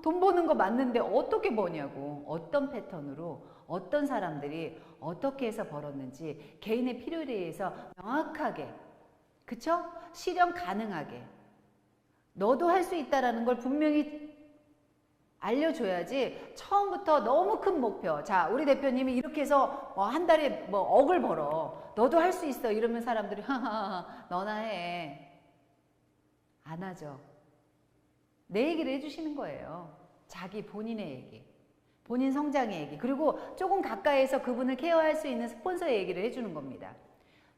돈 버는 거 맞는데 어떻게 버냐고. 어떤 패턴으로 어떤 사람들이 어떻게 해서 벌었는지 개인의 필요에 대해서 명확하게, 그쵸? 실현 가능하게 너도 할 수 있다라는 걸 분명히 알려줘야지. 처음부터 너무 큰 목표. 자, 우리 대표님이 이렇게 해서 한 달에 억을 벌어. 너도 할 수 있어. 이러면 사람들이 하하하 너나 해. 안 하죠. 내 얘기를 해주시는 거예요. 자기 본인의 얘기. 본인 성장의 얘기. 그리고 조금 가까이에서 그분을 케어할 수 있는 스폰서의 얘기를 해주는 겁니다.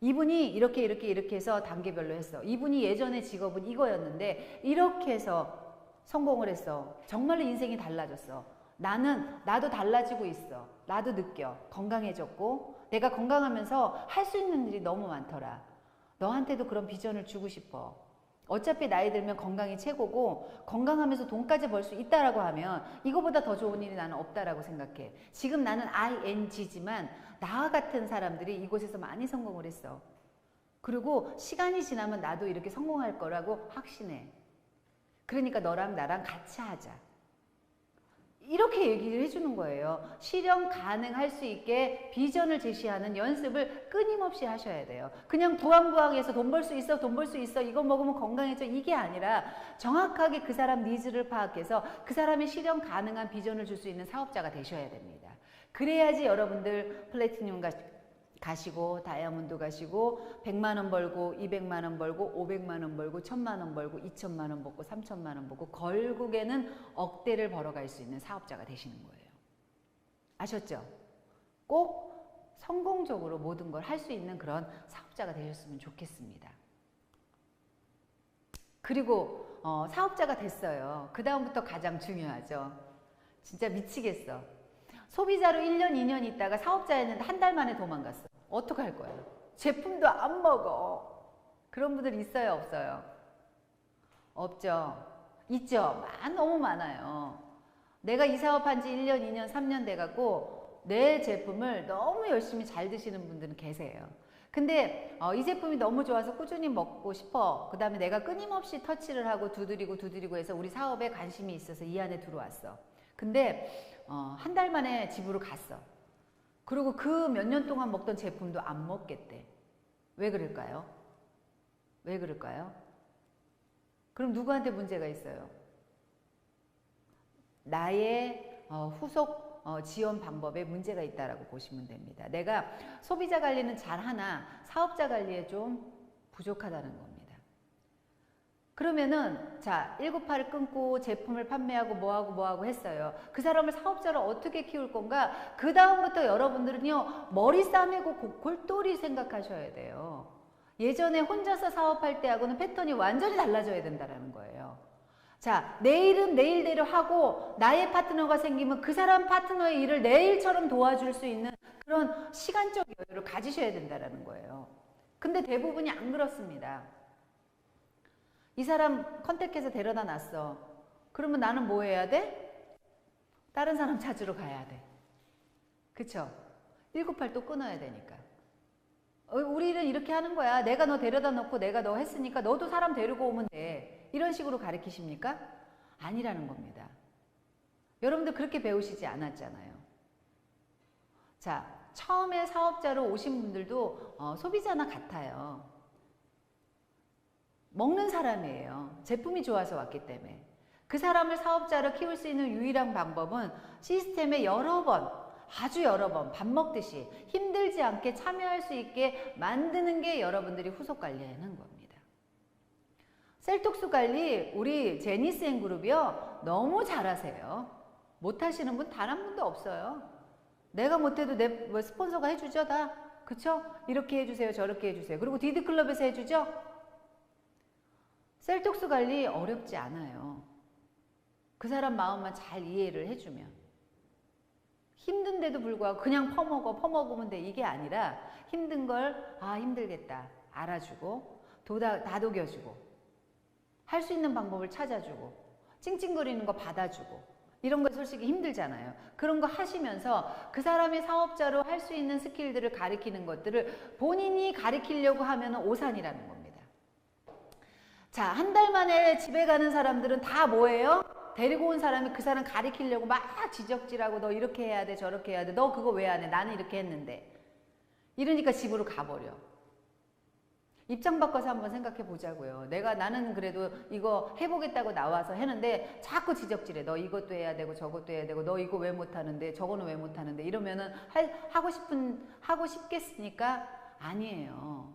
이분이 이렇게 해서 단계별로 했어. 이분이 예전에 직업은 이거였는데 이렇게 해서 성공을 했어. 정말로 인생이 달라졌어. 나도 달라지고 있어. 나도 느껴. 건강해졌고 내가 건강하면서 할 수 있는 일이 너무 많더라. 너한테도 그런 비전을 주고 싶어. 어차피 나이 들면 건강이 최고고 건강하면서 돈까지 벌 수 있다라고 하면 이거보다 더 좋은 일이 나는 없다라고 생각해. 지금 나는 ING지만 나와 같은 사람들이 이곳에서 많이 성공을 했어. 그리고 시간이 지나면 나도 이렇게 성공할 거라고 확신해. 그러니까 너랑 나랑 같이 하자. 이렇게 얘기를 해주는 거예요. 실현 가능할 수 있게 비전을 제시하는 연습을 끊임없이 하셔야 돼요. 그냥 부황부황해서 돈 벌 수 있어, 돈 벌 수 있어, 이거 먹으면 건강해져, 이게 아니라 정확하게 그 사람 니즈를 파악해서 그 사람이 실현 가능한 비전을 줄 수 있는 사업자가 되셔야 됩니다. 그래야지 여러분들 플래티늄 가시고 다이아몬드 가시고 100만 원 벌고 200만 원 벌고 500만 원 벌고 1000만 원 벌고 2000만 원 벌고 3000만 원 벌고 결국에는 억대를 벌어갈 수 있는 사업자가 되시는 거예요. 아셨죠? 꼭 성공적으로 모든 걸 할 수 있는 그런 사업자가 되셨으면 좋겠습니다. 그리고 사업자가 됐어요. 그 다음부터 가장 중요하죠. 진짜 미치겠어. 소비자로 1년, 2년 있다가 사업자였는데 한 달 만에 도망갔어. 어떡할 거야? 제품도 안 먹어. 그런 분들 있어요, 없어요? 없죠. 있죠. 너무 많아요. 내가 이 사업한 지 1년, 2년, 3년 돼갖고 내 제품을 너무 열심히 잘 드시는 분들은 계세요. 근데 이 제품이 너무 좋아서 꾸준히 먹고 싶어. 그 다음에 내가 끊임없이 터치를 하고 두드리고 해서 우리 사업에 관심이 있어서 이 안에 들어왔어. 근데 한 달 만에 집으로 갔어. 그리고 그 몇 년 동안 먹던 제품도 안 먹겠대. 왜 그럴까요? 왜 그럴까요? 그럼 누구한테 문제가 있어요? 나의 후속 지원 방법에 문제가 있다라고 보시면 됩니다. 내가 소비자 관리는 잘하나 사업자 관리에 좀 부족하다는 겁니다. 그러면은 자 198을 끊고 제품을 판매하고 뭐하고 했어요. 그 사람을 사업자로 어떻게 키울 건가? 그 다음부터 여러분들은요 머리 싸매고 골똘히 생각하셔야 돼요. 예전에 혼자서 사업할 때하고는 패턴이 완전히 달라져야 된다는 거예요. 자, 내일은 내일대로 하고 나의 파트너가 생기면 그 사람 파트너의 일을 내일처럼 도와줄 수 있는 그런 시간적 여유를 가지셔야 된다는 거예요. 근데 대부분이 안 그렇습니다. 이 사람 컨택해서 데려다 놨어. 그러면 나는 뭐 해야 돼? 다른 사람 찾으러 가야 돼. 그쵸? 198 또 끊어야 되니까. 우리 일은 이렇게 하는 거야. 내가 너 데려다 놓고 내가 너 했으니까 너도 사람 데리고 오면 돼. 이런 식으로 가르치십니까? 아니라는 겁니다. 여러분들 그렇게 배우시지 않았잖아요. 자, 처음에 사업자로 오신 분들도 소비자나 같아요. 먹는 사람이에요. 제품이 좋아서 왔기 때문에. 그 사람을 사업자로 키울 수 있는 유일한 방법은 시스템에 여러 번, 아주 여러 번 밥 먹듯이 힘들지 않게 참여할 수 있게 만드는 게 여러분들이 후속 관리하는 겁니다. 셀톡스 관리 우리 제니스 그룹이요 너무 잘하세요. 못하시는 분 단 한 분도 없어요. 내가 못해도 내 스폰서가 해주죠 다. 그쵸? 이렇게 해주세요 저렇게 해주세요. 그리고 디드클럽에서 해주죠. 셀톡스 관리 어렵지 않아요. 그 사람 마음만 잘 이해를 해주면. 힘든데도 불구하고 그냥 퍼먹으면 돼. 이게 아니라 힘든 걸 힘들겠다 알아주고 다독여주고 할 수 있는 방법을 찾아주고 찡찡거리는 거 받아주고 이런 거 솔직히 힘들잖아요. 그런 거 하시면서 그 사람이 사업자로 할 수 있는 스킬들을 가르치는 것들을 본인이 가르치려고 하면 오산이라는 겁니다. 자, 한 달 만에 집에 가는 사람들은 다 뭐예요? 데리고 온 사람이 그 사람 가리키려고 막 지적질하고 너 이렇게 해야 돼 저렇게 해야 돼 너 그거 왜 안 해? 나는 이렇게 했는데. 이러니까 집으로 가버려. 입장 바꿔서 한번 생각해 보자고요. 나는 그래도 이거 해보겠다고 나와서 했는데 자꾸 지적질해. 너 이것도 해야 되고 저것도 해야 되고 너 이거 왜 못하는데 저거는 왜 못하는데 이러면은 하고 싶겠습니까? 아니에요.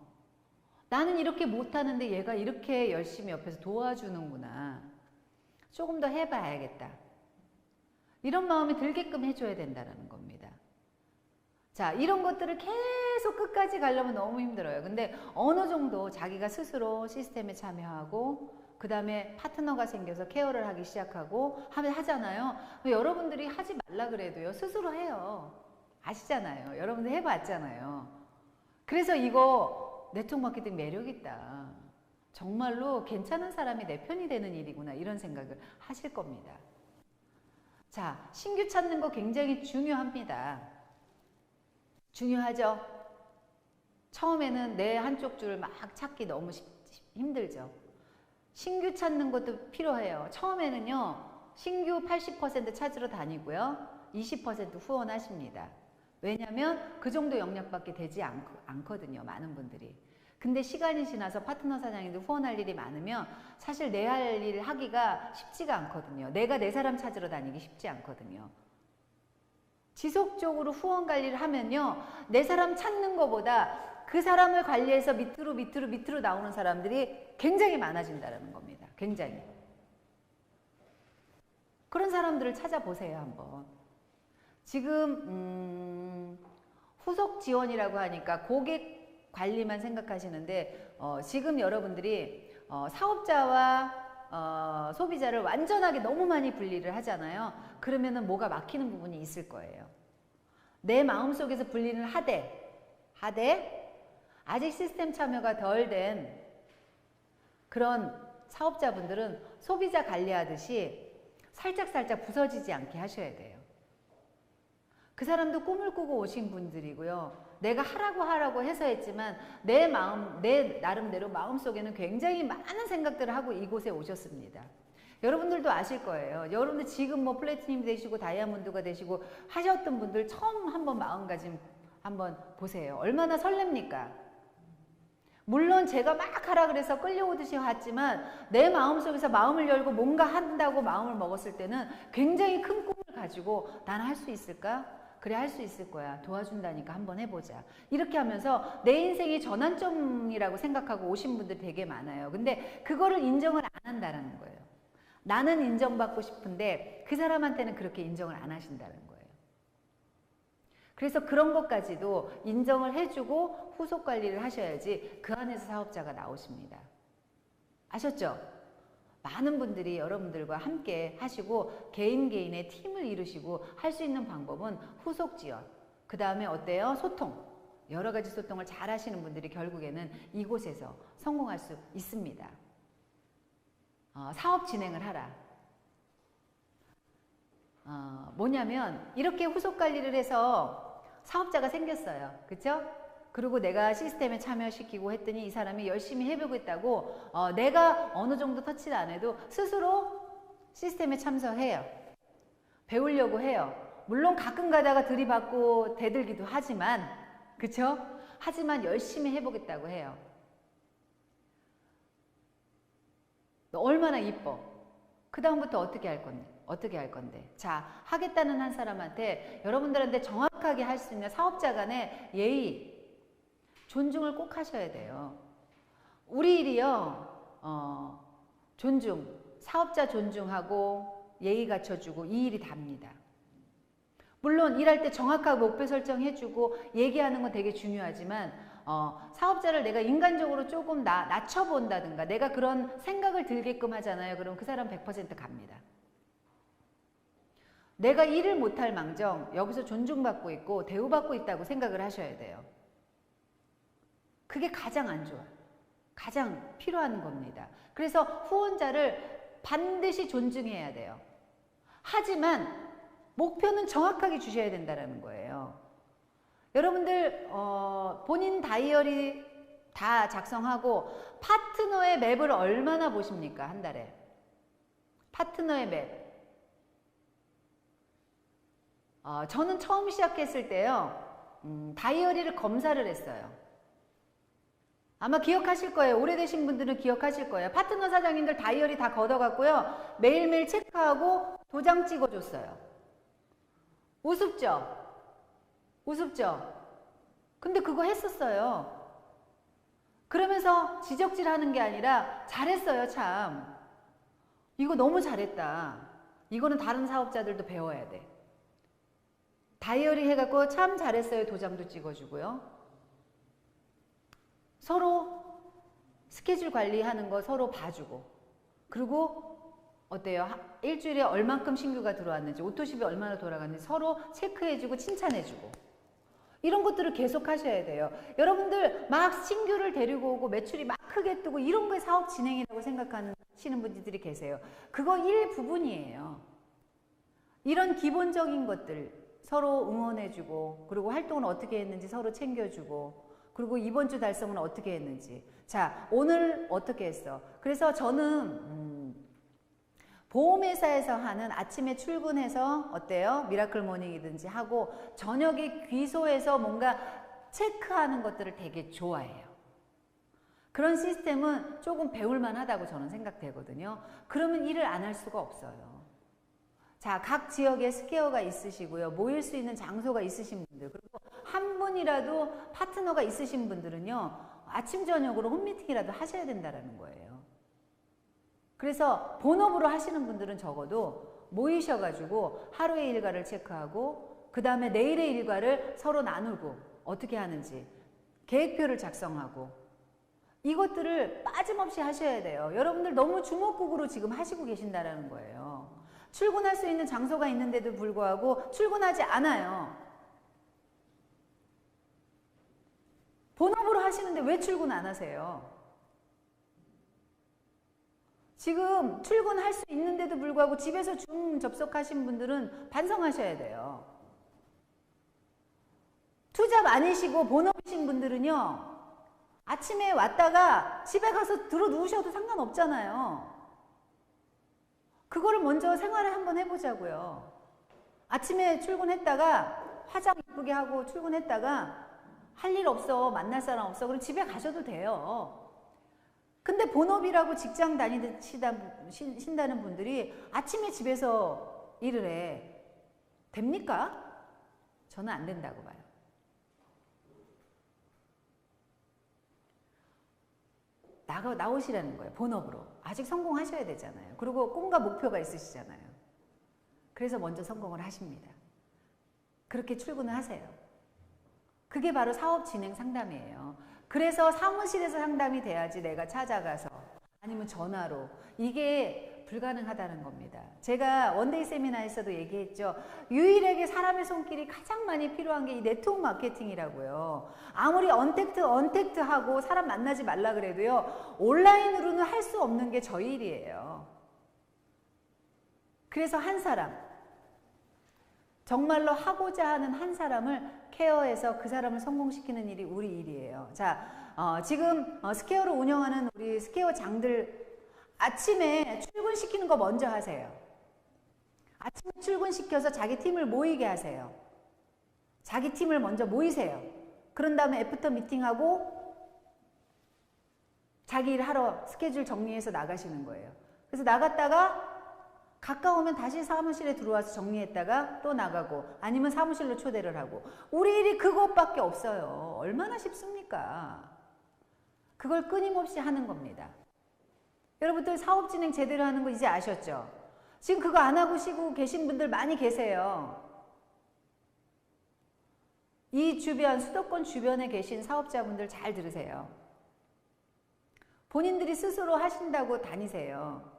나는 이렇게 못하는데 얘가 이렇게 열심히 옆에서 도와주는구나. 조금 더 해봐야겠다. 이런 마음이 들게끔 해줘야 된다는 겁니다. 자, 이런 것들을 계속 끝까지 가려면 너무 힘들어요. 근데 어느 정도 자기가 스스로 시스템에 참여하고 그 다음에 파트너가 생겨서 케어를 하기 시작하고 하잖아요. 여러분들이 하지 말라 그래도요. 스스로 해요. 아시잖아요. 여러분들 해봤잖아요. 그래서 이거 네트워크 마케팅 매력있다. 정말로 괜찮은 사람이 내 편이 되는 일이구나 이런 생각을 하실 겁니다. 자, 신규 찾는 거 굉장히 중요합니다. 중요하죠? 처음에는 내 한쪽 줄을 막 찾기 너무 힘들죠. 신규 찾는 것도 필요해요. 처음에는요. 신규 80% 찾으러 다니고요. 20% 후원하십니다. 왜냐하면 그 정도 영역밖에 되지 않거든요. 많은 분들이. 근데 시간이 지나서 파트너 사장님도 후원할 일이 많으면 사실 내 할 일 하기가 쉽지가 않거든요. 내가 내 사람 찾으러 다니기 쉽지 않거든요. 지속적으로 후원 관리를 하면요. 내 사람 찾는 것보다 그 사람을 관리해서 밑으로 나오는 사람들이 굉장히 많아진다는 겁니다. 굉장히. 그런 사람들을 찾아보세요. 한번. 지금 후속 지원이라고 하니까 고객 관리만 생각하시는데 지금 여러분들이 사업자와 소비자를 완전하게 너무 많이 분리를 하잖아요. 그러면은 뭐가 막히는 부분이 있을 거예요. 내 마음속에서 분리를 하되 아직 시스템 참여가 덜 된 그런 사업자분들은 소비자 관리하듯이 살짝살짝 부서지지 않게 하셔야 돼요. 그 사람도 꿈을 꾸고 오신 분들이고요. 내가 하라고 해서 했지만 내 나름대로 마음속에는 굉장히 많은 생각들을 하고 이곳에 오셨습니다. 여러분들도 아실 거예요. 여러분들 지금 뭐 플래티넘 되시고 다이아몬드가 되시고 하셨던 분들 처음 한번 마음가짐 한번 보세요. 얼마나 설렙니까? 물론 제가 막 하라 그래서 끌려오듯이 왔지만 내 마음속에서 마음을 열고 뭔가 한다고 마음을 먹었을 때는 굉장히 큰 꿈을 가지고 난 할 수 있을까? 그래, 할 수 있을 거야. 도와준다니까 한번 해보자. 이렇게 하면서 내 인생의 전환점이라고 생각하고 오신 분들이 되게 많아요. 근데 그거를 인정을 안 한다는 거예요. 나는 인정받고 싶은데 그 사람한테는 그렇게 인정을 안 하신다는 거예요. 그래서 그런 것까지도 인정을 해주고 후속 관리를 하셔야지 그 안에서 사업자가 나오십니다. 아셨죠? 많은 분들이 여러분들과 함께 하시고 개인의 팀을 이루시고 할 수 있는 방법은 후속 지원, 그 다음에 어때요? 소통, 여러 가지 소통을 잘 하시는 분들이 결국에는 이곳에서 성공할 수 있습니다. 사업 진행을 하라. 뭐냐면 이렇게 후속 관리를 해서 사업자가 생겼어요. 그쵸? 그리고 내가 시스템에 참여시키고 했더니 이 사람이 열심히 해보겠다고 내가 어느 정도 터치를 안 해도 스스로 시스템에 참석해요. 배우려고 해요. 물론 가끔 가다가 들이받고 대들기도 하지만, 그쵸? 하지만 열심히 해보겠다고 해요. 너 얼마나 이뻐? 그 다음부터 어떻게 할 건데? 자, 하겠다는 한 사람한테 여러분들한테 정확하게 할 수 있는 사업자 간의 예의, 존중을 꼭 하셔야 돼요. 우리 일이요, 존중, 사업자 존중하고 예의 갖춰주고 이 일이 답니다. 물론 일할 때 정확하게 목표 설정해주고 얘기하는 건 되게 중요하지만 사업자를 내가 인간적으로 조금 낮춰본다든가 내가 그런 생각을 들게끔 하잖아요. 그럼 그 사람 100% 갑니다. 내가 일을 못할 망정 여기서 존중받고 있고 대우받고 있다고 생각을 하셔야 돼요. 그게 가장 안 좋아요. 가장 필요한 겁니다. 그래서 후원자를 반드시 존중해야 돼요. 하지만 목표는 정확하게 주셔야 된다는 거예요. 여러분들 본인 다이어리 다 작성하고 파트너의 맵을 얼마나 보십니까? 한 달에. 파트너의 맵. 저는 처음 시작했을 때요. 다이어리를 검사를 했어요. 아마 기억하실 거예요. 오래되신 분들은 기억하실 거예요. 파트너 사장님들 다이어리 다 걷어갔고요. 매일매일 체크하고 도장 찍어줬어요. 우습죠? 우습죠? 근데 그거 했었어요. 그러면서 지적질하는 게 아니라 잘했어요, 참. 이거 너무 잘했다. 이거는 다른 사업자들도 배워야 돼. 다이어리 해갖고 참 잘했어요. 도장도 찍어주고요. 서로 스케줄 관리하는 거 서로 봐주고, 그리고 어때요? 일주일에 얼만큼 신규가 들어왔는지, 오토십이 얼마나 돌아갔는지 서로 체크해주고 칭찬해주고, 이런 것들을 계속 하셔야 돼요. 여러분들 막 신규를 데리고 오고 매출이 막 크게 뜨고 이런 게 사업 진행이라고 생각하시는 분들이 계세요. 그거 일부분이에요. 이런 기본적인 것들 서로 응원해주고, 그리고 활동을 어떻게 했는지 서로 챙겨주고, 그리고 이번 주 달성은 어떻게 했는지. 자, 오늘 어떻게 했어? 그래서 저는 보험회사에서 하는 아침에 출근해서 어때요? 미라클 모닝이든지 하고 저녁에 귀소해서 뭔가 체크하는 것들을 되게 좋아해요. 그런 시스템은 조금 배울만 하다고 저는 생각되거든요. 그러면 일을 안 할 수가 없어요. 자, 각 지역에 스퀘어가 있으시고요. 모일 수 있는 장소가 있으신 분들, 그리고 한 분이라도 파트너가 있으신 분들은요, 아침 저녁으로 홈미팅이라도 하셔야 된다는 거예요. 그래서 본업으로 하시는 분들은 적어도 모이셔가지고 하루의 일과를 체크하고 그 다음에 내일의 일과를 서로 나누고 어떻게 하는지 계획표를 작성하고 이것들을 빠짐없이 하셔야 돼요. 여러분들 너무 주먹국으로 지금 하시고 계신다라는 거예요. 출근할 수 있는 장소가 있는데도 불구하고 출근하지 않아요. 본업으로 하시는데 왜 출근 안 하세요? 지금 출근할 수 있는데도 불구하고 집에서 줌 접속하신 분들은 반성하셔야 돼요. 투잡 아니시고 본업이신 분들은요, 아침에 왔다가 집에 가서 들어 누우셔도 상관없잖아요. 그거를 먼저 생활을 한번 해보자고요. 아침에 출근했다가 화장 이쁘게 하고 출근했다가 할 일 없어, 만날 사람 없어, 그럼 집에 가셔도 돼요. 근데 본업이라고 직장 다니신다는 분들이 아침에 집에서 일을 해. 됩니까? 저는 안 된다고 봐요. 나오시라는 거예요. 본업으로. 아직 성공하셔야 되잖아요. 그리고 꿈과 목표가 있으시잖아요. 그래서 먼저 성공을 하십니다. 그렇게 출근을 하세요. 그게 바로 사업 진행 상담이에요. 그래서 사무실에서 상담이 돼야지 내가 찾아가서 아니면 전화로, 이게 불가능하다는 겁니다. 제가 원데이 세미나에서도 얘기했죠. 유일하게 사람의 손길이 가장 많이 필요한 게 이 네트워크 마케팅이라고요. 아무리 언택트하고 사람 만나지 말라 그래도요, 온라인으로는 할 수 없는 게 저희 일이에요. 그래서 한 사람, 정말로 하고자 하는 한 사람을 케어해서 그 사람을 성공시키는 일이 우리 일이에요. 자, 지금 스퀘어를 운영하는 우리 스퀘어 장들, 아침에 출근시키는 거 먼저 하세요. 아침에 출근시켜서 자기 팀을 모이게 하세요. 자기 팀을 먼저 모이세요. 그런 다음에 애프터 미팅하고 자기 일 하러 스케줄 정리해서 나가시는 거예요. 그래서 나갔다가 가까우면 다시 사무실에 들어와서 정리했다가 또 나가고, 아니면 사무실로 초대를 하고. 우리 일이 그것밖에 없어요. 얼마나 쉽습니까? 그걸 끊임없이 하는 겁니다. 여러분들 사업 진행 제대로 하는 거 이제 아셨죠? 지금 그거 안 하고 쉬고 계신 분들 많이 계세요. 이 주변, 수도권 주변에 계신 사업자분들 잘 들으세요. 본인들이 스스로 하신다고 다니세요.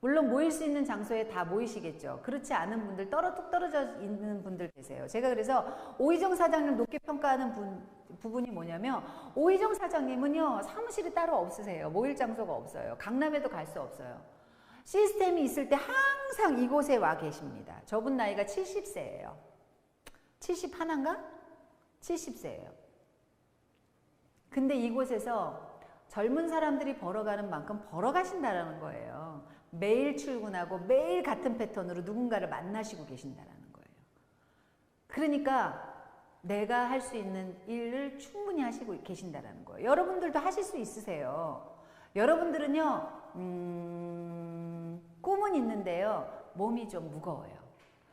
물론 모일 수 있는 장소에 다 모이시겠죠. 그렇지 않은 분들, 뚝 떨어져 있는 분들 계세요. 제가 그래서 오희정 사장님 높게 평가하는 부분이 뭐냐면, 오희정 사장님은요, 사무실이 따로 없으세요. 모일 장소가 없어요. 강남에도 갈 수 없어요. 시스템이 있을 때 항상 이곳에 와 계십니다. 저분 나이가 70세예요. 71인가? 70세예요. 근데 이곳에서 젊은 사람들이 벌어가는 만큼 벌어가신다는 거예요. 매일 출근하고 매일 같은 패턴으로 누군가를 만나시고 계신다는 거예요. 그러니까 내가 할 수 있는 일을 충분히 하시고 계신다는 거예요. 여러분들도 하실 수 있으세요. 여러분들은요, 꿈은 있는데요, 몸이 좀 무거워요.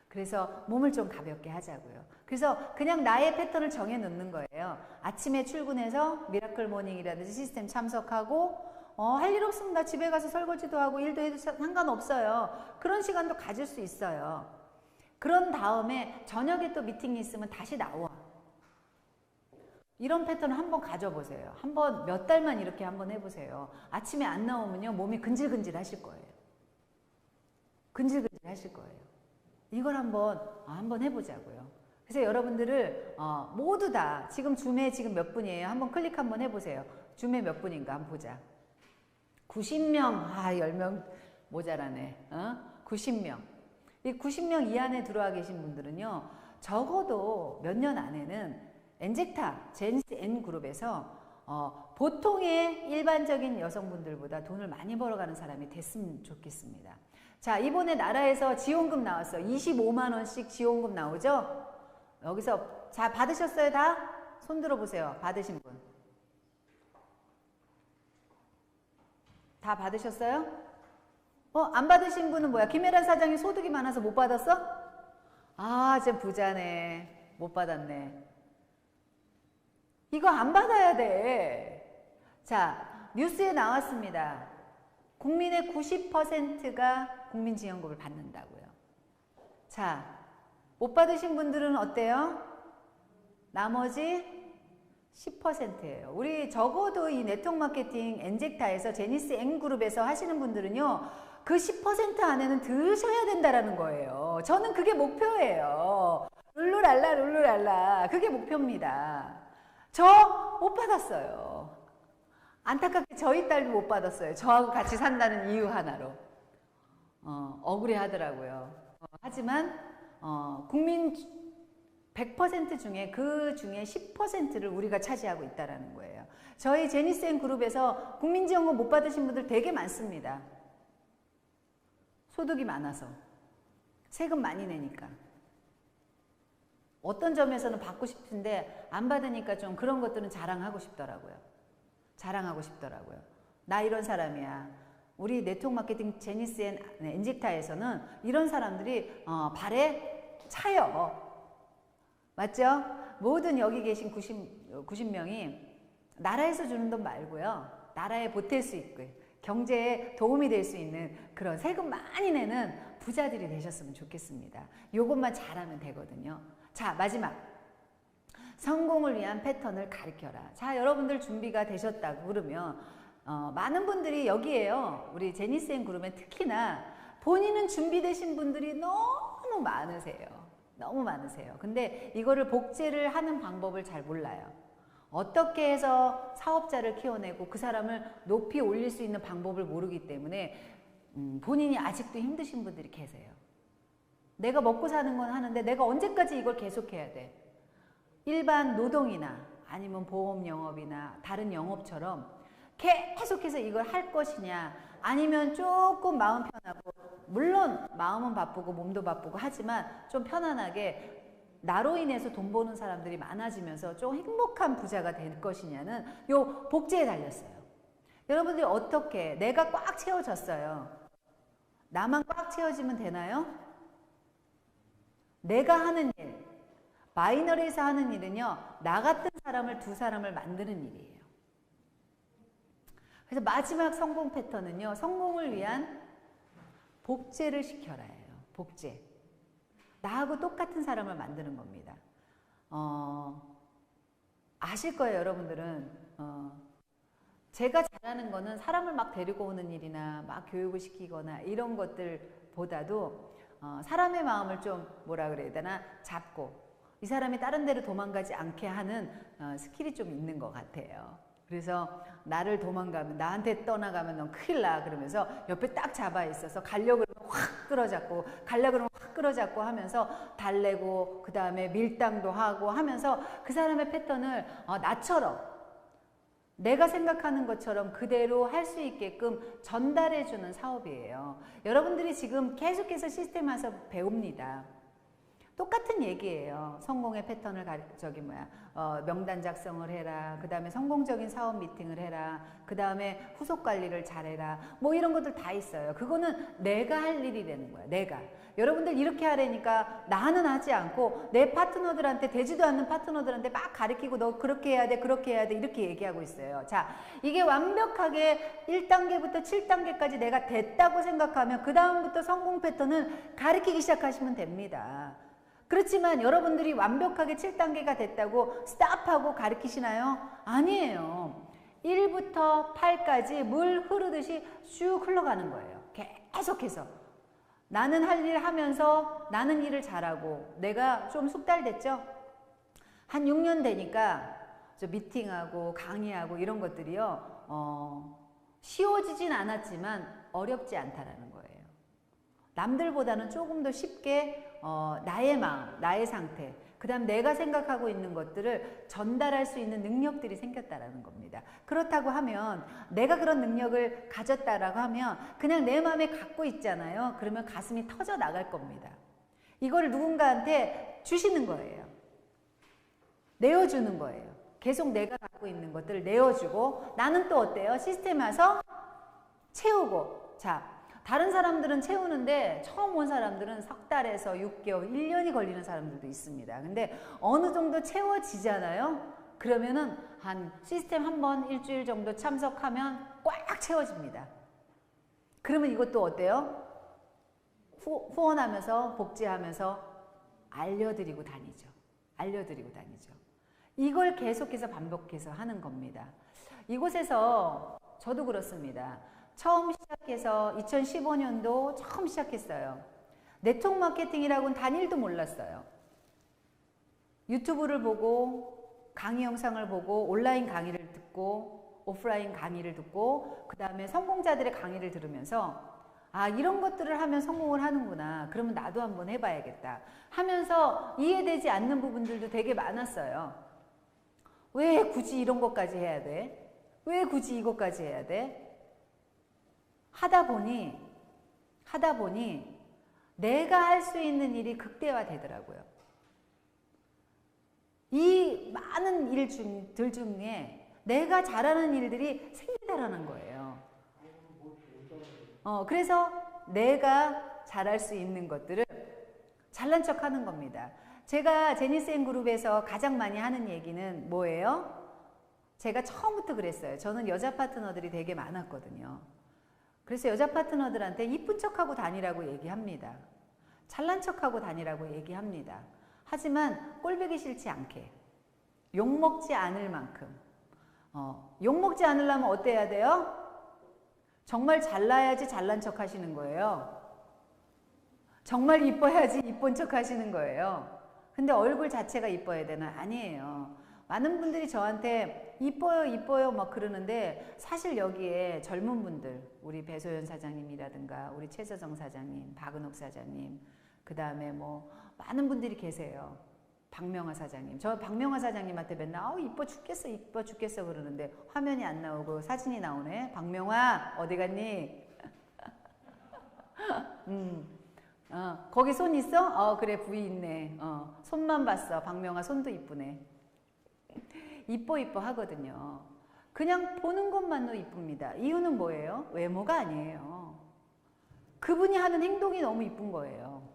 그래서 몸을 좀 가볍게 하자고요. 그래서 그냥 나의 패턴을 정해 놓는 거예요. 아침에 출근해서 미라클 모닝이라든지 시스템 참석하고, 할 일 없습니다. 집에 가서 설거지도 하고 일도 해도 상관없어요. 그런 시간도 가질 수 있어요. 그런 다음에 저녁에 또 미팅이 있으면 다시 나와. 이런 패턴을 한번 가져보세요. 한번 몇 달만 이렇게 한번 해보세요. 아침에 안 나오면요, 몸이 근질근질 하실 거예요. 근질근질 하실 거예요. 이걸 한번 해보자고요. 그래서 여러분들을 모두 다 지금 줌에 지금 몇 분이에요? 한번 클릭 한번 해보세요. 줌에 몇 분인가 한번 보자. 90명, 10명 모자라네. 90명. 이 90명 이 안에 들어와 계신 분들은요, 적어도 몇 년 안에는 엔젝타, 젠시 N그룹에서 보통의 일반적인 여성분들보다 돈을 많이 벌어가는 사람이 됐으면 좋겠습니다. 자, 이번에 나라에서 지원금 나왔어요. 25만 원씩 지원금 나오죠? 여기서, 자, 받으셨어요, 다? 손 들어보세요. 받으신 분. 다 받으셨어요? 안 받으신 분은 뭐야? 김혜란 사장이 소득이 많아서 못 받았어? 아, 쟤 부자네. 못 받았네. 이거 안 받아야 돼. 자, 뉴스에 나왔습니다. 국민의 90%가 국민지원금을 받는다고요. 자, 못 받으신 분들은 어때요? 나머지 10%예요. 우리 적어도 이 네트워크 마케팅 엔젝타에서 제니스 N그룹에서 하시는 분들은요. 그 10% 안에는 드셔야 된다라는 거예요. 저는 그게 목표예요. 룰루랄라 룰루랄라 그게 목표입니다. 저 못 받았어요. 안타깝게 저희 딸도 못 받았어요. 저하고 같이 산다는 이유 하나로. 억울해 하더라고요. 하지만 국민 100% 중에 그 중에 10%를 우리가 차지하고 있다는 거예요. 저희 제니스앤 그룹에서 국민지원금 못 받으신 분들 되게 많습니다. 소득이 많아서. 세금 많이 내니까. 어떤 점에서는 받고 싶은데 안 받으니까 좀 그런 것들은 자랑하고 싶더라고요. 자랑하고 싶더라고요. 나 이런 사람이야. 우리 네트워크 마케팅 제니스앤 엔젝타에서는 이런 사람들이 발에 차요. 맞죠? 모든 여기 계신 90명이 나라에서 주는 돈 말고요. 나라에 보탤 수 있고 경제에 도움이 될 수 있는 그런 세금 많이 내는 부자들이 되셨으면 좋겠습니다. 요것만 잘하면 되거든요. 자, 마지막. 성공을 위한 패턴을 가르쳐라. 자, 여러분들 준비가 되셨다고 그러면 많은 분들이 여기에요. 우리 제니스앤 그룹에 특히나 본인은 준비되신 분들이 너무 많으세요. 너무 많으세요. 근데 이거를 복제를 하는 방법을 잘 몰라요. 어떻게 해서 사업자를 키워내고 그 사람을 높이 올릴 수 있는 방법을 모르기 때문에 본인이 아직도 힘드신 분들이 계세요. 내가 먹고 사는 건 하는데 내가 언제까지 이걸 계속해야 돼? 일반 노동이나 아니면 보험 영업이나 다른 영업처럼 계속해서 이걸 할 것이냐 아니면 조금 마음 편하고 물론 마음은 바쁘고 몸도 바쁘고 하지만 좀 편안하게 나로 인해서 돈 버는 사람들이 많아지면서 좀 행복한 부자가 될 것이냐는 요 복제에 달렸어요. 여러분들이 어떻게 내가 꽉 채워졌어요. 나만 꽉 채워지면 되나요? 내가 하는 일, 마이너리에서 하는 일은요. 나 같은 사람을 두 사람을 만드는 일이에요. 그래서 마지막 성공 패턴은요. 성공을 위한 복제를 시켜라예요. 복제. 나하고 똑같은 사람을 만드는 겁니다. 아실 거예요. 여러분들은. 제가 잘하는 거는 사람을 막 데리고 오는 일이나 막 교육을 시키거나 이런 것들보다도 사람의 마음을 좀 뭐라 그래야 되나 잡고 이 사람이 다른 데로 도망가지 않게 하는 스킬이 좀 있는 것 같아요. 그래서 나를 도망가면 나한테 떠나가면 넌 큰일 나 그러면서 옆에 딱 잡아 있어서 가려고 그러면 확 끌어잡고 가려고 그러면 확 끌어잡고 하면서 달래고 그 다음에 밀당도 하고 하면서 그 사람의 패턴을 나처럼 내가 생각하는 것처럼 그대로 할 수 있게끔 전달해주는 사업이에요. 여러분들이 지금 계속해서 시스템에서 배웁니다. 똑같은 얘기예요. 성공의 패턴을 명단 작성을 해라. 그 다음에 성공적인 사업 미팅을 해라. 그 다음에 후속 관리를 잘해라. 뭐 이런 것들 다 있어요. 그거는 내가 할 일이라는 거야. 내가. 여러분들 이렇게 하라니까 나는 하지 않고 내 파트너들한테 되지도 않는 파트너들한테 막 가르치고 너 그렇게 해야 돼 그렇게 해야 돼 이렇게 얘기하고 있어요. 자, 이게 완벽하게 1단계부터 7단계까지 내가 됐다고 생각하면 그 다음부터 성공 패턴은 가르치기 시작하시면 됩니다. 그렇지만 여러분들이 완벽하게 7단계가 됐다고 스탑하고 가르치시나요? 아니에요. 1부터 8까지 물 흐르듯이 쭉 흘러가는 거예요. 계속해서. 나는 할 일 하면서 나는 일을 잘하고 내가 좀 숙달됐죠? 한 6년 되니까 저 미팅하고 강의하고 이런 것들이요. 쉬워지진 않았지만 어렵지 않다라는 거예요. 남들보다는 조금 더 쉽게 나의 마음, 나의 상태, 그 다음 내가 생각하고 있는 것들을 전달할 수 있는 능력들이 생겼다라는 겁니다. 그렇다고 하면 내가 그런 능력을 가졌다라고 하면 그냥 내 마음에 갖고 있잖아요. 그러면 가슴이 터져 나갈 겁니다. 이걸 누군가한테 주시는 거예요. 내어주는 거예요. 계속 내가 갖고 있는 것들을 내어주고 나는 또 어때요? 시스템에 와서 채우고 자 다른 사람들은 채우는데 처음 온 사람들은 석 달에서 6개월, 1년이 걸리는 사람들도 있습니다. 근데 어느 정도 채워지잖아요. 그러면은 한 시스템 한 번 일주일 정도 참석하면 꽉 채워집니다. 그러면 이것도 어때요? 후원하면서 복지하면서 알려드리고 다니죠. 알려드리고 다니죠. 이걸 계속해서 반복해서 하는 겁니다. 이곳에서 저도 그렇습니다. 처음 시작해서 2015년도 처음 시작했어요. 네트워크 마케팅이라고는 단일도 몰랐어요. 유튜브를 보고 강의 영상을 보고 온라인 강의를 듣고 오프라인 강의를 듣고 그 다음에 성공자들의 강의를 들으면서 아, 이런 것들을 하면 성공을 하는구나. 그러면 나도 한번 해봐야겠다 하면서 이해되지 않는 부분들도 되게 많았어요. 왜 굳이 이런 것까지 해야 돼? 왜 굳이 이것까지 해야 돼? 하다 보니 내가 할 수 있는 일이 극대화되더라고요. 이 많은 일들 중에 내가 잘하는 일들이 생긴다라는 거예요. 그래서 내가 잘할 수 있는 것들을 잘난 척 하는 겁니다. 제가 제니스앤 그룹에서 가장 많이 하는 얘기는 뭐예요? 제가 처음부터 그랬어요. 저는 여자 파트너들이 되게 많았거든요. 그래서 여자 파트너들한테 이쁜 척하고 다니라고 얘기합니다. 잘난 척하고 다니라고 얘기합니다. 하지만 꼴보기 싫지 않게 욕먹지 않을 만큼 욕먹지 않으려면 어때야 돼요? 정말 잘나야지 잘난 척 하시는 거예요. 정말 이뻐야지 이쁜 척 하시는 거예요. 근데 얼굴 자체가 이뻐야 되나? 아니에요. 많은 분들이 저한테 이뻐요 이뻐요 막 그러는데 사실 여기에 젊은 분들 우리 배소연 사장님이라든가 우리 최서정 사장님, 박은옥 사장님 그 다음에 뭐 많은 분들이 계세요. 박명화 사장님. 저 박명화 사장님한테 맨날 이뻐 죽겠어 그러는데 화면이 안 나오고 사진이 나오네. 박명화 어디 갔니? 거기 손 있어? 그래 부위 있네. 손만 봤어. 박명화 손도 이쁘네. 이뻐 하거든요. 그냥 보는 것만도 이쁩니다. 이유는 뭐예요? 외모가 아니에요. 그분이 하는 행동이 너무 이쁜 거예요.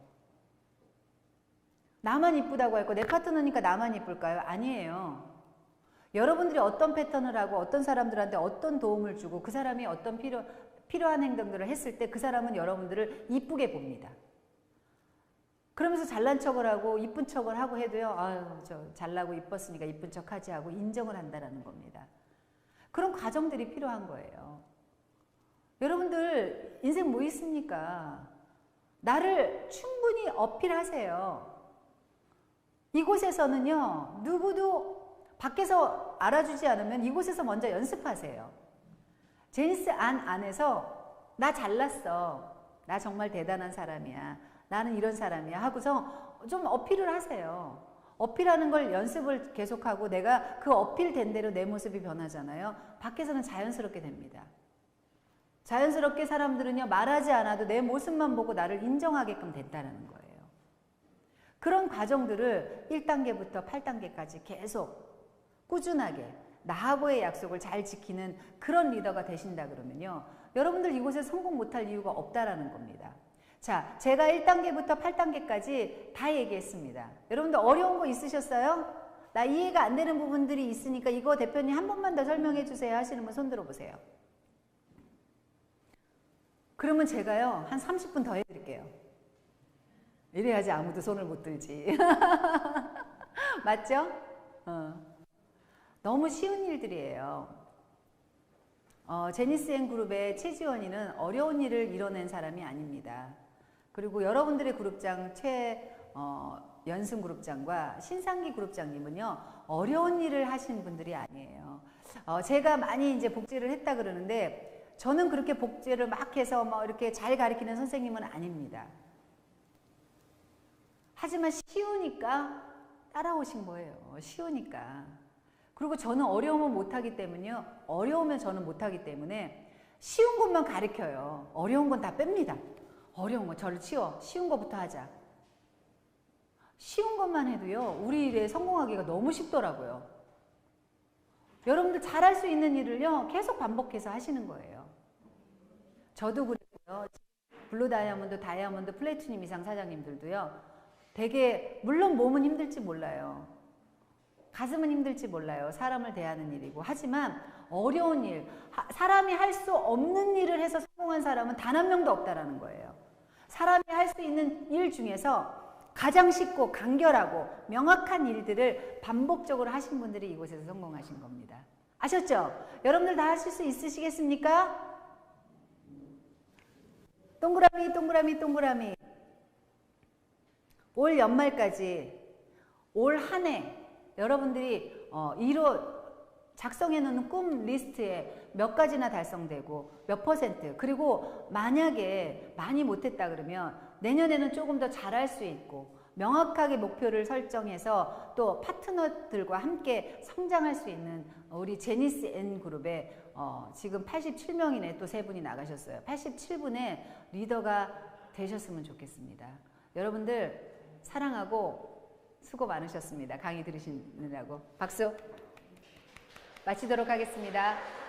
나만 이쁘다고 할 거, 내 파트너니까 나만 이쁠까요? 아니에요. 여러분들이 어떤 패턴을 하고 어떤 사람들한테 어떤 도움을 주고 그 사람이 어떤 필요한 행동들을 했을 때 그 사람은 여러분들을 이쁘게 봅니다. 그러면서 잘난 척을 하고 이쁜 척을 하고 해도요. 아유, 저 잘나고 이뻤으니까 이쁜 척 하지 하고 인정을 한다는 겁니다. 그런 과정들이 필요한 거예요. 여러분들 인생 뭐 있습니까? 나를 충분히 어필하세요. 이곳에서는요. 누구도 밖에서 알아주지 않으면 이곳에서 먼저 연습하세요. 제니스 안에서 나 잘났어. 나 정말 대단한 사람이야. 나는 이런 사람이야 하고서 좀 어필을 하세요. 어필하는 걸 연습을 계속하고 내가 그 어필된 대로 내 모습이 변하잖아요. 밖에서는 자연스럽게 됩니다. 자연스럽게 사람들은요. 말하지 않아도 내 모습만 보고 나를 인정하게끔 된다는 거예요. 그런 과정들을 1단계부터 8단계까지 계속 꾸준하게 나하고의 약속을 잘 지키는 그런 리더가 되신다 그러면요. 여러분들 이곳에 성공 못할 이유가 없다라는 겁니다. 자, 제가 1단계부터 8단계까지 다 얘기했습니다. 여러분들 어려운 거 있으셨어요? 나 이해가 안 되는 부분들이 있으니까 이거 대표님 한 번만 더 설명해 주세요 하시는 분 손 들어보세요. 그러면 제가요 한 30분 더 해드릴게요. 이래야지 아무도 손을 못 들지. 맞죠? 너무 쉬운 일들이에요. 제니스앤 그룹의 최지원이는 어려운 일을 이뤄낸 사람이 아닙니다. 그리고 여러분들의 그룹장 연승 그룹장과 신상기 그룹장님은요 어려운 일을 하신 분들이 아니에요. 제가 많이 이제 복제를 했다 그러는데 저는 그렇게 복제를 막 해서 뭐 이렇게 잘 가르치는 선생님은 아닙니다. 하지만 쉬우니까 따라오신 거예요. 쉬우니까. 그리고 저는 어려우면 못하기 때문에요. 어려우면 저는 못하기 때문에 쉬운 것만 가르쳐요. 어려운 건 다 뺍니다. 어려운 거 저를 치워. 쉬운 것부터 하자. 쉬운 것만 해도요. 우리 일에 성공하기가 너무 쉽더라고요. 여러분들 잘할 수 있는 일을요. 계속 반복해서 하시는 거예요. 저도 그랬고요. 블루 다이아몬드, 플래티늄 이상 사장님들도요. 되게 물론 몸은 힘들지 몰라요. 가슴은 힘들지 몰라요. 사람을 대하는 일이고. 하지만 어려운 일, 사람이 할 수 없는 일을 해서 성공한 사람은 단 한 명도 없다라는 거예요. 사람이 할 수 있는 일 중에서 가장 쉽고 간결하고 명확한 일들을 반복적으로 하신 분들이 이곳에서 성공하신 겁니다. 아셨죠? 여러분들 다 하실 수 있으시겠습니까? 동그라미 동그라미 동그라미. 올 연말까지 올 한 해 여러분들이 작성해 놓는 꿈 리스트에 몇 가지나 달성되고 몇 %, 그리고 만약에 많이 못했다 그러면 내년에는 조금 더 잘할 수 있고 명확하게 목표를 설정해서 또 파트너들과 함께 성장할 수 있는 우리 제니스 N 그룹에 지금 87명이네. 또 3분이 나가셨어요. 87분의 리더가 되셨으면 좋겠습니다. 여러분들 사랑하고 수고 많으셨습니다. 강의 들으시느라고. 박수. 마치도록 하겠습니다.